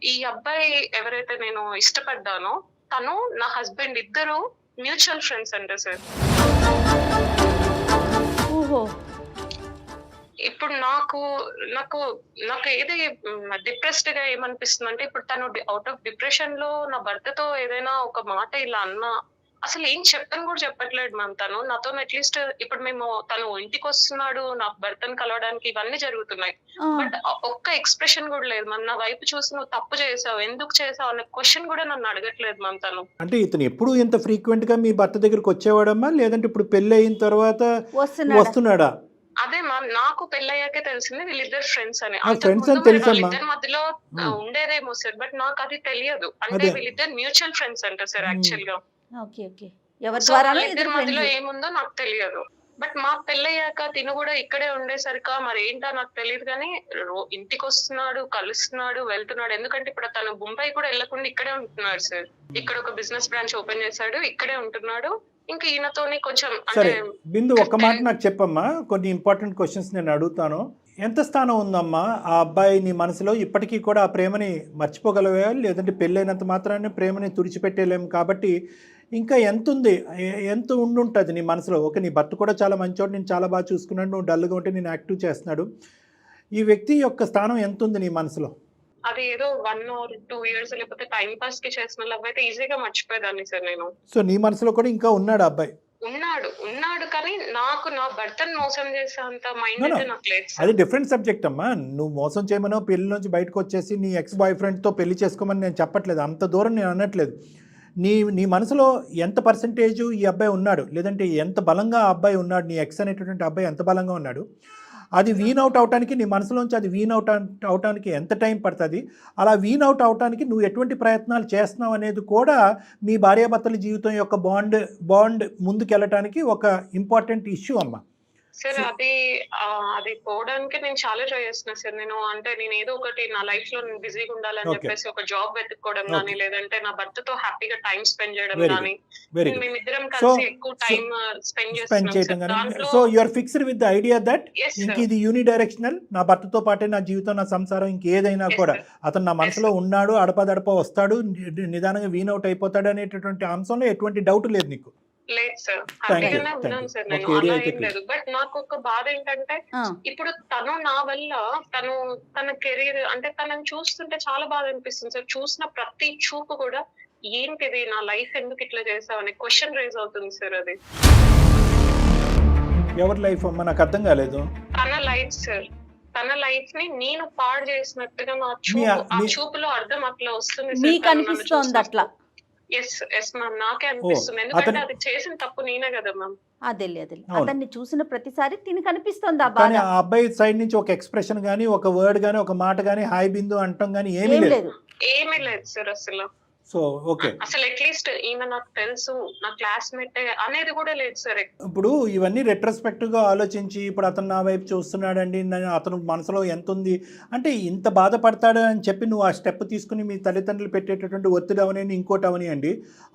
S1: ఈ అబ్బాయి ఎవరైతే నేను ఇష్టపడ్డానో తను నా హస్బెండ్ ఇద్దరు మ్యూచువల్ ఫ్రెండ్స్ అంట సార్. ఇప్పుడు నాకు ఏది డిప్రెస్డ్ గా ఏమనిపిస్తుంది అంటే ఇప్పుడు తను అవుట్ ఆఫ్ డిప్రెషన్ లో నా భర్తతో ఏదైనా ఒక మాట ఇలా అన్నా అసలు ఏం చెప్పని కూడా చెప్పట్లేదు మ్యామ్. తను నాతో అట్లీస్ట్ ఇప్పుడు మేము తను ఇంటికి వస్తున్నాడు నా భర్తను కలవడానికి, ఇవన్నీ జరుగుతున్నాయి, బట్ ఒక్క ఎక్స్ప్రెషన్ కూడా లేదు మ్యామ్. నా వైపు చూసి నువ్వు తప్పు చేసావు, ఎందుకు చేసావు అనే క్వశ్చన్ కూడా నన్ను అడగట్లేదు మ్యామ్ తను.
S2: అంటే ఇతను ఎప్పుడు ఇంత ఫ్రీక్వెంట్ గా మీ భర్త దగ్గరకు వచ్చేవాడమ్మా, లేదంటే ఇప్పుడు పెళ్లి అయిన తర్వాత వస్తున్నాడా?
S1: అదే మ్యామ్, నాకు పెళ్ళయ్యాకే తెలిసింది వీళ్ళిద్దరు ఫ్రెండ్స్ అని.
S2: వీళ్ళిద్దరి
S1: మధ్యలో ఉండేదేమో సార్, బట్ నాకు అది తెలియదు. అంటే వీళ్ళిద్దరు మ్యూచువల్ ఫ్రెండ్స్ అంట సార్ యాక్చువల్ గా. మధ్యలో ఏముందో నాకు తెలియదు, బట్ మా పెళ్ళయ్యాక తిను కూడా ఇక్కడే ఉండేసరిక మరి ఏంటో నాకు తెలియదు కానీ ఇంటికి వస్తున్నాడు, కలుస్తున్నాడు, వెళ్తున్నాడు. ఎందుకంటే ఇప్పుడు తను ముంబై కూడా వెళ్లకుండా ఇక్కడే ఉంటున్నాడు సార్. ఇక్కడ ఒక బిజినెస్ బ్రాంచ్ ఓపెన్ చేశాడు, ఇక్కడే ఉంటున్నాడు. ఇంకా ఈయనతోని కొంచెం
S2: అంటే బిందు ఒక్క మాట నాకు చెప్పమ్మా, కొన్ని ఇంపార్టెంట్ క్వశ్చన్స్ నేను అడుగుతాను. ఎంత స్థానం ఉందమ్మా ఆ అబ్బాయి నీ మనసులో? ఇప్పటికీ కూడా ఆ ప్రేమని మర్చిపోగలవా, లేదంటే పెళ్ళైనంత మాత్రాన్ని ప్రేమని తుడిచిపెట్టేలేము కాబట్టి ఇంకా ఎంత ఉండుంటుంది నీ మనసులో? ఓకే, నీ భర్త కూడా చాలా మంచోడు, నేను చాలా బాగా చూసుకున్నాడు, నువ్వు డల్గా ఉంటే నేను యాక్టివ్ చేస్తున్నాడు, ఈ వ్యక్తి యొక్క స్థానం ఎంత ఉంది నీ మనసులో?
S1: అది ఏదో 1 or 2 years లేకపోతే టైం పాస్ కి చేసిన లవ్ అయితే ఈజీగా మర్చిపోయేదాన్ని సార్ నేను.
S2: సో నీ మనసులో కూడా ఇంకా ఉన్నాడు అబ్బాయి?
S1: ఉన్నాడు కానీ నాకు నా భర్తను మోసం చేసే అంత మైండ్
S2: No, no.
S1: అయితే నాకు లేదు సార్.
S2: అది డిఫరెంట్ సబ్జెక్ట్ అమ్మా. నువ్వు మోసం చేయమనో పెళ్లి నుంచి బయటకు వచ్చేసి నీ ఎక్స్ బాయ్ ఫ్రెండ్తో పెళ్లి చేసుకోమని నేను చెప్పట్లేదు, అంత దూరం నేను అనట్లేదు. నీ మనసులో ఎంత పర్సంటేజ్ ఈ అబ్బాయి ఉన్నాడు, లేదంటే ఎంత బలంగా ఆ అబ్బాయి ఉన్నాడు, నీ ఎక్స్ అనేటటువంటి అబ్బాయి ఎంత బలంగా ఉన్నాడు, అది వీన్ అవుట్ అవటానికి నీ మనసులోంచి అది వీన్ అవుట్ అవటానికి ఎంత టైం పడుతుంది, అలా వీన్ అవుట్ అవటానికి నువ్వు ఎటువంటి ప్రయత్నాలు చేస్తున్నావు అనేది కూడా మీ భార్యాభర్తల జీవితం యొక్క బాండ్ ముందుకెళ్ళటానికి ఒక ఇంపార్టెంట్ ఇష్యూ అమ్మ.
S1: సార్ అది పోవడానికి నేను చాలా ట్రై చేస్తున్నా సార్. నేను ఏదో ఒకటి నా లైఫ్ లో బిజీగా ఉండాలని
S2: Okay.
S1: చెప్పేసి ఒక జాబ్ వెతుక్కోవడం
S2: Okay.
S1: కానీ, లేదంటే నా భర్తతో హ్యాపీగా టైం స్పెండ్ చేయడం
S2: Very
S1: కానీ,
S2: వెరీ గుడ్.
S1: మేమిద్దరం
S2: So,
S1: కలిసి ఎక్కువ టైం స్పెండ్
S2: స్పెండ్ చేయటం
S1: చేస్తున్నాం
S2: కానీ.
S1: దాంట్లో.
S2: So you are fixed with the idea that
S1: Yes,
S2: ఇంక
S1: sir.
S2: ఇది యూనిడైరెక్షనల్, నా భర్తతో పాటే నా జీవితం, నా సంసారం, ఇంకేదైనా
S1: Yes,
S2: కూడా
S1: sir.
S2: అతను నా మనసులో ఉన్నాడు, అడపదడప వస్తాడు, నిదానంగా వీన్ అవుట్ అయిపోతాడు అనేటటువంటి అంశంలో ఎటువంటి డౌట్ లేదు నీకు.
S1: లేదు సార్,
S2: Thank you,
S1: హ్యాపీగానే
S2: thank
S1: ఉన్నాను
S2: you.
S1: సార్.
S2: ఒక
S1: నేను
S2: area
S1: అలా
S2: అయితే
S1: ఏం
S2: clear.
S1: లేదు. బట్ నాకు ఒక బాధ ఏంటంటే
S3: ఆ,
S1: ఇప్పుడు తను నా వల్ల తన కెరీర్ అంటే తనని చూస్తుంటే చాలా బాధ అనిపిస్తుంది సార్. చూసిన ప్రతి చూపు కూడా ఏంటిది, నా లైఫ్ ఎందుకు ఇట్లా చేసావని క్వశ్చన్ రైజ్ అవుతుంది సార్. అది
S2: ఎవరి లైఫ్ అమ్మ నాకు అర్థం కాలేదు.
S1: తన లైఫ్ సార్, తన లైఫ్ ని నేను పాడు చేసినట్టుగా నా
S2: మీ-
S1: చూపులో అర్థం అట్లా వస్తుంది
S3: మీకు అనిపిస్తోంది అట్లా?
S1: ఎస్ మ్యామ్, నాకే అనిపిస్తుంది. ఎందుకంటే
S2: అతను-
S1: అది చేసిన తప్పు నేనే కదా మ్యామ్.
S3: అదేలే
S2: అవును.
S3: అతన్ని చూసిన ప్రతిసారి తిని కనిపిస్తోంది ఆ
S2: కానీ
S3: బాధ.
S2: ఆ అబ్బాయి సైడ్ నుంచి ఒక ఎక్స్ప్రెషన్ కానీ, ఒక వర్డ్ కానీ, ఒక మాట కానీ, హాయ్ బిందు అంటాం కానీ ఏమీ
S3: ఏం
S2: లేదు.
S3: లేదు.
S1: ఏమీ లేదు సార్ అసలు.
S2: సో ఓకే,
S1: అసలు అట్లీస్ట్ ఈమె నాకు తెలుసు, నా క్లాస్మేట్ అనేది కూడా లేదు సార్.
S2: ఇప్పుడు ఇవన్నీ రెట్రోస్పెక్టివ్గా ఆలోచించి ఇప్పుడు అతను నా వైపు చూస్తున్నాడండి, అతను మనసులో ఎంత ఉంది అంటే ఇంత బాధపడతాడు అని చెప్పి నువ్వు ఆ స్టెప్ తీసుకుని మీ తల్లిదండ్రులు పెట్టేటటువంటి ఒత్తిడి అవని ఇంకోటి అవనియండి,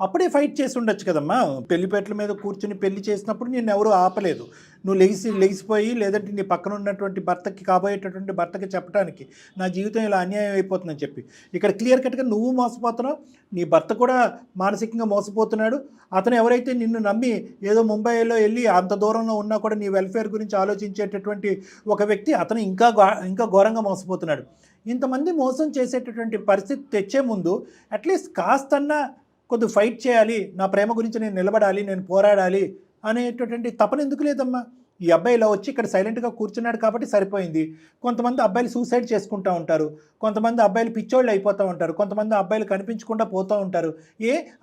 S2: అప్పుడే ఫైట్ చేసి ఉండొచ్చు కదమ్మా. పెళ్లిపేటల మీద కూర్చుని పెళ్లి చేసినప్పుడు నేను ఎవరు ఆపలేదు. నువ్వు లెగిసిపోయి లేదంటే నీ పక్కన ఉన్నటువంటి భర్తకి, కాబోయేటటువంటి భర్తకి చెప్పడానికి నా జీవితం ఇలా అన్యాయం అయిపోతుందని చెప్పి, ఇక్కడ క్లియర్ కట్గా నువ్వు మోసపోతున్నావు, నీ భర్త కూడా మానసికంగా మోసపోతున్నాడు. అతను ఎవరైతే నిన్ను నమ్మి ఏదో ముంబైలో వెళ్ళి అంత దూరంలో ఉన్నా కూడా నీ వెల్ఫేర్ గురించి ఆలోచించేటటువంటి ఒక వ్యక్తి, అతను ఇంకా ఘోరంగా మోసపోతున్నాడు. ఇంతమంది మోసం చేసేటటువంటి పరిస్థితి తెచ్చే ముందు అట్లీస్ట్ కాస్తన్నా కొద్ది ఫైట్ చేయాలి, నా ప్రేమ గురించి నేను నిలబడాలి, నేను పోరాడాలి అనేటటువంటి తపన ఎందుకు లేదమ్మా? ఈ అబ్బాయి ఇలా వచ్చి ఇక్కడ సైలెంట్గా కూర్చున్నాడు కాబట్టి సరిపోయింది. కొంతమంది అబ్బాయిలు సూసైడ్ చేసుకుంటూ ఉంటారు, కొంతమంది అబ్బాయిలు పిచ్చోళ్ళు అయిపోతూ ఉంటారు, కొంతమంది అబ్బాయిలు కనిపించకుండా పోతూ ఉంటారు.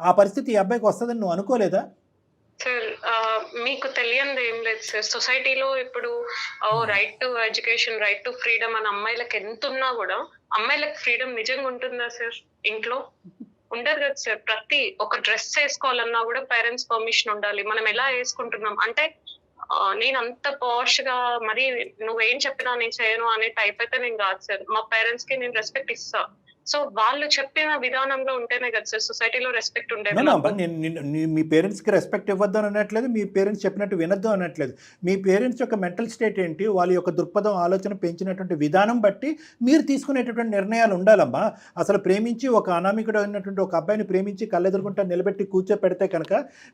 S2: ఆ పరిస్థితి ఈ అబ్బాయికి వస్తుందని నువ్వు అనుకోలేదా?
S1: సార్ మీకు తెలియనిది ఏం లేదు సార్. సొసైటీలో ఇప్పుడు right to education, right to freedom అని అమ్మాయిలకు ఎంత ఉన్నా కూడా అమ్మాయిలకు ఫ్రీడమ్ నిజంగా ఉంటుందా సార్? ఇంట్లో ఉండదు కదా సార్. ప్రతి ఒక డ్రెస్ వేసుకోవాలన్నా కూడా పేరెంట్స్ పర్మిషన్ ఉండాలి. మనం ఎలా వేసుకుంటున్నాం అంటే నేను అంత పాష్ గా మరి నువ్వేం చెప్పినా నేను చేయను అనే టైప్ అయితే నేను కాదు సార్. మా పేరెంట్స్ కి నేను రెస్పెక్ట్ ఇస్తా. సో వాళ్ళు చెప్పిన విధానంలో ఉంటేనే కదా సార్ సొసైటీలో రెస్పెక్ట్ ఉండేది.
S2: మీ పేరెంట్స్కి రెస్పెక్ట్ ఇవ్వద్దు అని అనట్లేదు, మీ పేరెంట్స్ చెప్పినట్టు వినొద్దు అనట్లేదు. మీ పేరెంట్స్ యొక్క మెంటల్ స్టేట్ ఏంటి, వాళ్ళ యొక్క దృక్పథం, ఆలోచన పెంచినటువంటి విధానం బట్టి మీరు తీసుకునేటటువంటి నిర్ణయాలు ఉండాలమ్మా. అసలు ప్రేమించి ఒక అనామికుడు అయినటువంటి ఒక అబ్బాయిని ప్రేమించి కళ్ళెదురుకుంటా నిలబెట్టి కూర్చోపెడితే కనుక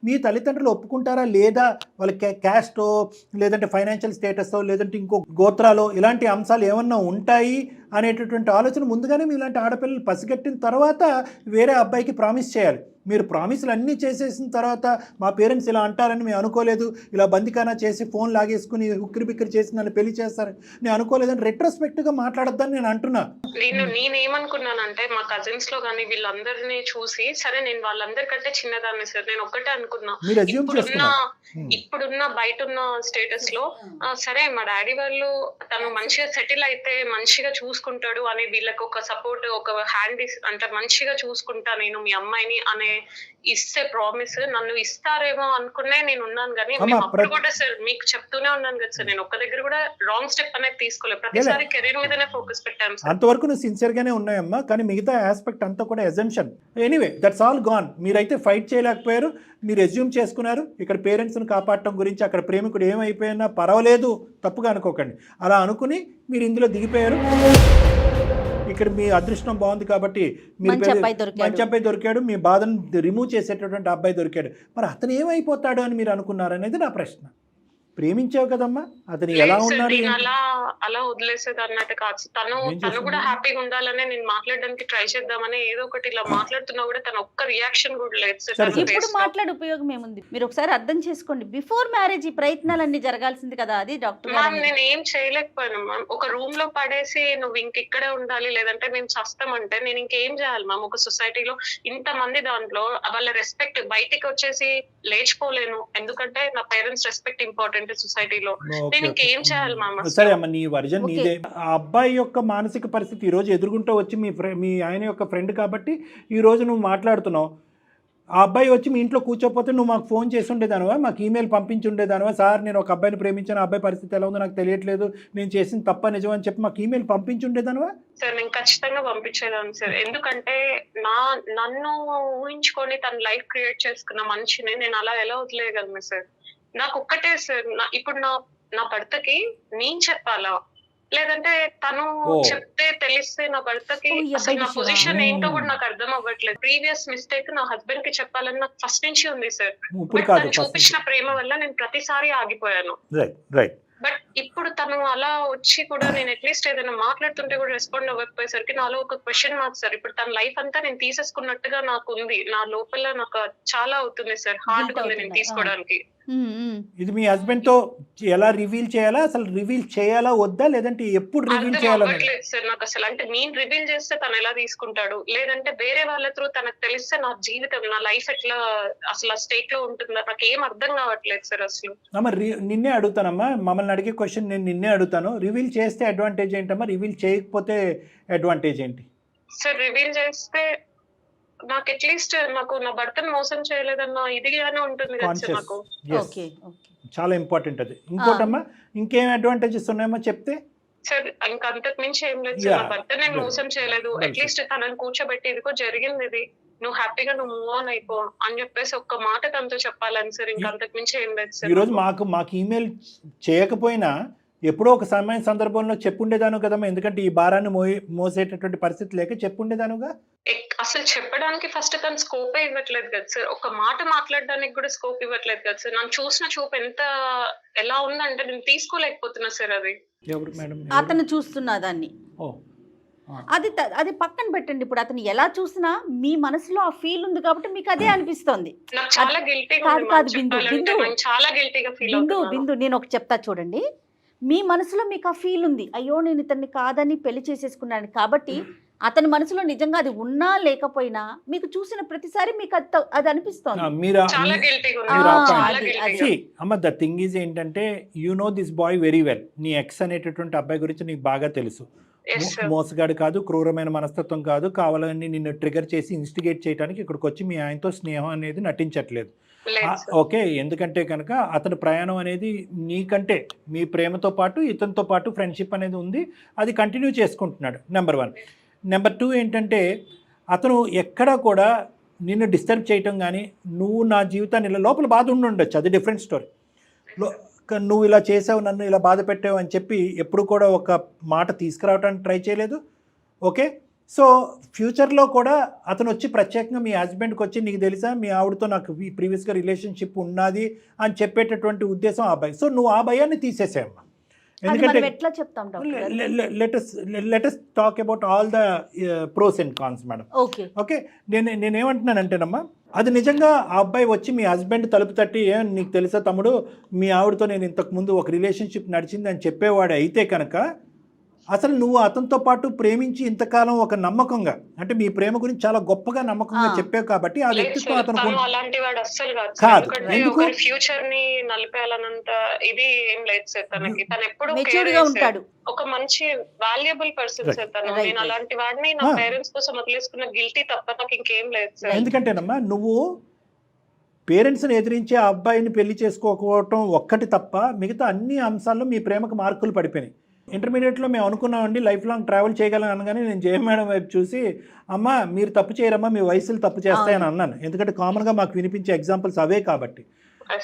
S2: మీ తల్లిదండ్రులు ఒప్పుకుంటారా లేదా? వాళ్ళ క్యాస్టో లేదంటే ఫైనాన్షియల్ స్టేటస్తో లేదంటే ఇంకో గోత్రాలో ఇలాంటి అంశాలు ఏమన్నా ఉంటాయి అనేటటువంటి ఆలోచన ముందుగానే మీలాంటి ఆడపిల్లలు పసిగట్టిన తర్వాత వేరే అబ్బాయికి ప్రామిస్ చేయాలి. మీరు ప్రామిస్లు అన్నీ చేసేసిన తర్వాత మా పేరెంట్స్ ఇలా అంటారని మేము అనుకోలేదు, ఇలా బందికానా చేసి ఫోన్ లాగేసుకుని ఉక్కిరి బిక్కిరి చేసి నన్ను పెళ్లి చేస్తారు నేను అనుకోలేదని రెట్రోస్పెక్టివ్గా మాట్లాడొద్దని నేను అంటున్నా.
S1: నేనేమనుకున్నానంటే మా కజిన్స్ లో కానీ వీళ్ళందరినీ చూసి సరే నేను వాళ్ళందరికంటే చిన్నదాన్ని సార్, నేను ఒక్కటే అనుకున్నా.
S2: మీరు అజ్యూమ్ చేసుకున్నారు.
S1: ఇప్పుడున్న బయట ఉన్న స్టేటస్ లో సరే మా డాడీ వాళ్ళు తను మంచిగా సెటిల్ అయితే మంచిగా చూసుకుంటాడు అని వీళ్ళకి ఒక సపోర్ట్, ఒక హ్యాండ్ అంటే మంచిగా చూసుకుంటా నేను మీ అమ్మాయిని అనే ఇస్తే ప్రామిస్ నన్ను ఇస్తారేమో అనుకునే నేను ఉన్నాను. కానీ అప్పుడు కూడా సార్ మీకు చెప్తూనే ఉన్నాను కదా సార్, నేను ఒక్క దగ్గర కూడా రాంగ్ స్టెప్ అనేది తీసుకోలేదు. ప్రతిసారి కెరీర్ మీదనే ఫోకస్ పెట్టాను సార్.
S2: అంతవరకు నువ్వు సిన్సియర్ గానే ఉన్నాయమ్మా, కానీ మిగతా ఆస్పెక్ట్ అంతా కూడా assumption. Anyway that's all gone. మీరైతే ఫైట్ చేయలేకపోయారు, మీరు అజ్యూమ్ చేసుకున్నారు. ఇక్కడ పేరెంట్స్ని కాపాడటం గురించి అక్కడ ప్రేమికుడు ఏమైపోయినా పర్వాలేదు తప్పుగా అనుకోకండి, అలా అనుకుని మీరు ఇందులో దిగిపోయారు. ఇక్కడ మీ అదృష్టం బాగుంది కాబట్టి మీరు మంచి అబ్బాయి దొరికాడు, మీ బాధను రిమూవ్ చేసేటటువంటి అబ్బాయి దొరికాడు. మరి అతను ఏమైపోతాడు అని మీరు అనుకున్నారనేది నా ప్రశ్న. ప్రేమించావు కదమ్మా, అతను ఎలా
S1: లేదు సార్,
S2: ఉన్నాడు
S1: నేను
S2: ఏంటి?
S1: అలా వదిలేసేది అన్నట్టు కాదు సార్. తను
S2: ఏం
S1: కూడా
S2: చేసింది?
S1: హ్యాపీగా ఉండాలనే నేను మాట్లాడడానికి ట్రై చేద్దామని ఏదో ఒకటి ఇలా మాట్లాడుతున్నా కూడా తన ఒక్క రియాక్షన్ కూడా లేదు సార్
S2: సరే,
S1: తన
S2: సరే.
S3: ఇప్పుడు
S1: face లో.
S3: మాట్లాడే ఉపయోగం ఏముంది? మీరు ఒకసారి అర్థం చేసుకోండి. బిఫోర్ మ్యారేజ్ ఈ ప్రయత్నాలన్నీ జరగాల్సింది కదా, అది డాక్టర్
S1: మ్యామ్
S3: గారు.
S1: నేను ఏం చేయలేకపోయాను మ్యామ్. ఒక రూమ్ లో పడేసి నువ్వు ఇంకిక్కడే ఉండాలి లేదంటే మేము చస్తామంటే నేను ఇంకేం చేయాలి మ్యామ్? ఒక సొసైటీలో ఇంతమంది దాంట్లో వాళ్ళ రెస్పెక్ట్ బయటికి వచ్చేసి లేచిపోలేను, ఎందుకంటే నా పేరెంట్స్ రెస్పెక్ట్ ఇంపార్టెంట్ సొసైటీలో.
S2: ఓకే,
S1: నేను
S2: ఓకే.
S1: ఇంకేం చేయాలి మ్యామ్ అసలు?
S2: సరే అమ్మ, నీ వర్జన్
S3: ఓకే.
S2: నీదే. ఆ అబ్బాయి యొక్క మానసిక పరిస్థితి ఈ రోజు ఎదుర్కొంటూ వచ్చి మీ ఆయన యొక్క ఫ్రెండ్ కాబట్టి ఈ రోజు నువ్వు మాట్లాడుతున్నావు. ఆ అబ్బాయి వచ్చి మీ ఇంట్లో కూర్చోకపోతే నువ్వు మాకు ఫోన్ చేసి ఉండేదానివా, మాకు ఈమెయిల్ పంపించి ఉండేదానివా? సార్ నేను ఒక అబ్బాయిని ప్రేమించాను, ఆ అబ్బాయి పరిస్థితి ఎలా ఉందో నాకు తెలియట్లేదు, నేను చేసిన తప్ప నిజం అని చెప్పి మాకు ఈమెయిల్ పంపించి ఉండేదానివా?
S1: సార్ నేను ఖచ్చితంగా పంపించేదాన్ని సార్, ఎందుకంటే నన్ను ఊహించుకొని తన లైఫ్ క్రియేట్ చేసుకున్న మనిషిని నేను అలా ఎలా వదిలేయగలను సార్? నాకు ఒక్కటే సార్, ఇప్పుడు నా భర్తకి నేను చెప్పాలా లేదంటే తను
S2: ఓ.
S1: చెప్తే తెలిస్తే నా భర్తకి
S3: ఓ, ఈ
S1: అసలు నా
S3: అబ్బాయి
S1: పొజిషన్
S2: విషయమా?
S1: ఏంటో కూడా నాకు అర్థం అవ్వట్లేదు. ప్రీవియస్ మిస్టేక్ నా హస్బెండ్ కి చెప్పాలని నాకు ఫస్ట్ నుంచి ఉంది సార్.
S2: ఇప్పుడు
S1: బట్
S2: కాదు,
S1: తను చూపించిన ప్రేమ వల్ల నేను ప్రతిసారి ఆగిపోయాను.
S2: Right right.
S1: బట్ ఇప్పుడు తను అలా వచ్చి కూడా నేను అట్లీస్ట్ ఏదైనా మాట్లాడుతుంటే కూడా రెస్పాండ్ అవ్వకపోయేసరికి నాలో ఒక క్వశ్చన్ మార్క్ సార్. ఇప్పుడు తన లైఫ్ అంతా నేను తీసేసుకున్నట్టుగా నాకు ఉంది, నా లోపల నాకు చాలా అవుతుంది సార్, హార్డ్ ఉంది నేను తీసుకోవడానికి.
S2: ఇది మీ హస్బెండ్ తో ఎలా రివీల్ చేయాలా, అసలు రివీల్ చేయాలా వద్దా, లేదంటే ఎప్పుడు రివీల్
S1: అర్థం
S2: చేయాలని?
S1: అవ్వట్లేదు సార్ నాకు అసలు. అంటే నేను రివీల్ చేస్తే తను ఎలా తీసుకుంటాడు, లేదంటే వేరే వాళ్ళ త్రూ తనకు తెలిస్తే నా జీవితం నా లైఫ్ ఎట్లా అసలు ఆ స్టేట్ లో ఉంటుందో నాకు ఏం అర్థం కావట్లేదు సార్ అసలు.
S2: అమ్మ నిన్నే అడుగుతానమ్మా, మమ్మల్ని అడిగే క్వశ్చన్ నేను నిన్నే అడుగుతాను. రివీల్ చేస్తే అడ్వాంటేజ్ ఏంటమ్మా, రివీల్ చేయకపోతే అడ్వాంటేజ్ ఏంటి?
S1: సార్ రివీల్ చేస్తే నాకు అట్లీస్ట్ నాకు నా భర్తను మోసం చేయలేదన్న ఇదిగానే ఉంటుంది కదా సార్ నాకు.
S2: Yes.
S3: Okay okay.
S2: చాలా ఇంపార్టెంట్ అది. ఇంకోటమ్మా, ఇంకేం అడ్వాంటేజెస్ ఉన్నాయమ్మా చెప్తే?
S1: సార్ ఇంకా అంతకు మించి ఏం లేదు సార్. నా భర్త నేను మోసం చేయలేదు,
S2: Well,
S1: అట్లీస్ట్ తనని కూర్చోబెట్టి ఇదిగో జరిగింది ఇది, నువ్వు హ్యాపీగా నువ్వు మూవ్ ఆన్ అయిపో అని చెప్పేసి ఒక్క మాట తనతో చెప్పాలని సార్. ఇంకా అంతకు మించి ఏం లేదు సార్.
S2: ఈరోజు మాకు ఈమెయిల్ చేయకపోయినా ఎప్పుడో ఒక సందర్భంలో చెప్పుండేదాను కదమ్మా, ఎందుకంటే ఈ భారాన్ని మోసేటటువంటి పరిస్థితి లేక చెప్పుండేదానుగా.
S1: అసలు చెప్పడానికి ఫస్ట్ తను స్కోప్ ఇవ్వట్లేదు కదా సార్, ఒక మాట మాట్లాడడానికి కూడా స్కోప్ ఇవ్వట్లేదు కదా సార్. నన్ను చూసిన చూపు ఎలా ఉందంటే నేను తీసుకోలేకపోతున్నా సార్ అది.
S2: ఎవరు మేడం?
S3: అతను చూస్తున్నా దాన్ని,
S2: ఓ,
S3: అది పక్కన పెట్టండి. ఇప్పుడు అతను ఎలా చూసినా మీ మనసులో ఆ ఫీల్ ఉంది కాబట్టి మీకు అదే అనిపిస్తోంది.
S1: నాకు చాలా గిల్టీగా
S3: కాదు,
S1: ఉంది
S3: కాదు,
S1: మ్యామ్
S3: బిందు,
S1: చెప్పాలంటే.
S3: బిందు.
S1: నేను చాలా గిల్టీగా ఫీల్
S3: బిందు
S1: అవుతున్నాను.
S3: బిందు నేను ఒక చెప్తా చూడండి. మీ మనసులో మీకు ఆ ఫీల్ ఉంది, అయ్యో నేను ఇతన్ని కాదని పెళ్లి చేసేసుకున్నాను కాబట్టి అతని మనసులో నిజంగా అది ఉన్నా లేకపోయినా మీకు చూసిన ప్రతిసారి మీకు అది అనిపిస్తోంది.
S2: మీరు
S1: చాలా గిల్టీగా ఉంది,
S2: మీరు ఆ
S1: చాలా
S3: అది,
S1: గిల్టీగా.
S2: See, అమ్మ, ద థింగ్ ఈజ్ ఏంటంటే you know this boy very well. నీ ఎక్స్ అనేటటువంటి అబ్బాయి గురించి నీకు బాగా తెలుసు.
S1: Yes, sir.
S2: మోసగాడు కాదు, క్రూరమైన మనస్తత్వం కాదు, కావాలని నిన్ను ట్రిగర్ చేసి ఇన్స్టిగేట్ చేయడానికి ఇక్కడికి వచ్చి మీ ఆయనతో స్నేహం అనేది నటించట్లేదు.
S1: లేదు సార్.
S2: ఓకే, ఎందుకంటే కనుక అతని ప్రయాణం అనేది నీకంటే మీ ప్రేమతో పాటు ఇతనితో పాటు ఫ్రెండ్షిప్ అనేది ఉంది, అది కంటిన్యూ చేసుకుంటున్నాడు. నెంబర్ 1. నెంబర్ 2 ఏంటంటే అతను ఎక్కడా కూడా నిన్ను డిస్టర్బ్ చేయటం కానీ, నువ్వు నా జీవితాన్ని ఇలా లోపల బాధ ఉండొచ్చు, అది డిఫరెంట్ స్టోరీ. నువ్వు ఇలా చేసావు, నన్ను ఇలా బాధ పెట్టావు అని చెప్పి ఎప్పుడు కూడా ఒక మాట తీసుకురావడానికి ట్రై చేయలేదు. ఓకే, సో ఫ్యూచర్లో కూడా అతను వచ్చి ప్రత్యేకంగా మీ హస్బెండ్కి వచ్చి నీకు తెలుసా మీ ఆవిడతో నాకు ప్రీవియస్గా రిలేషన్షిప్ ఉన్నది అని చెప్పేటటువంటి ఉద్దేశం ఆ భయం. సో నువ్వు ఆ భయాన్ని తీసేసాయమ్మా. ఎందుకంటే
S3: ఎట్లా చెప్తాం doctor?
S2: Let us talk about all the pros and cons madam.
S3: Okay
S2: okay, నేనేమంటున్నానంటేనమ్మా, అది నిజంగా ఆ అబ్బాయి వచ్చి మీ హస్బెండ్ తలుపు తట్టి నీకు తెలుసా తమ్ముడు మీ ఆవిడతో నేను ఇంతకుముందు ఒక రిలేషన్షిప్ నడిచింది అని చెప్పేవాడు అయితే కనుక అసలు నువ్వు అతనితో పాటు ప్రేమించి ఇంతకాలం ఒక నమ్మకంగా, అంటే మీ ప్రేమ గురించి చాలా గొప్పగా నమ్మకంగా చెప్పావు కాబట్టి ఆ వ్యక్తిత్వం అతను
S1: అలాంటి వాడు అస్సలు కాదు.
S2: కాదు.
S1: ఎందుకంటే
S2: ఎందుకు?
S1: ఒకరి ఫ్యూచర్ ని నలిపేయాలన్నంత ఇది ఏం లేదు సార్ తనకి. తను ఎప్పుడు
S3: మెచ్యూర్డ్ గా ఉంటాడు,
S1: ఒక మంచి వాల్యుబుల్ పర్సన్ సార్ తను.
S3: Right.
S1: నేను అలాంటి వాడిని నా పేరెంట్స్ కోసం వదిలేసుకున్న గిల్టీ తప్ప నాకు ఇంకేం లేదు సార్.
S2: ఎందుకంటేనమ్మా నువ్వు పేరెంట్స్ని ఎదిరించి ఆ అబ్బాయిని పెళ్లి చేసుకోకపోవటం ఒక్కటి తప్ప మిగతా అన్ని అంశాల్లో మీ ప్రేమకు మార్కులు పడిపోయినాయి. ఇంటర్మీడియట్లో మేము అనుకున్నామండి లైఫ్ లాంగ్ ట్రావెల్ చేయగలను అనగానే నేను జయ మేడం వైపు చూసి అమ్మ మీరు తప్పు చేయరమ్మా మీ వయసులు తప్పు చేస్తాయని అన్నాను. ఎందుకంటే కామన్గా మాకు వినిపించే ఎగ్జాంపుల్స్ అవే కాబట్టి.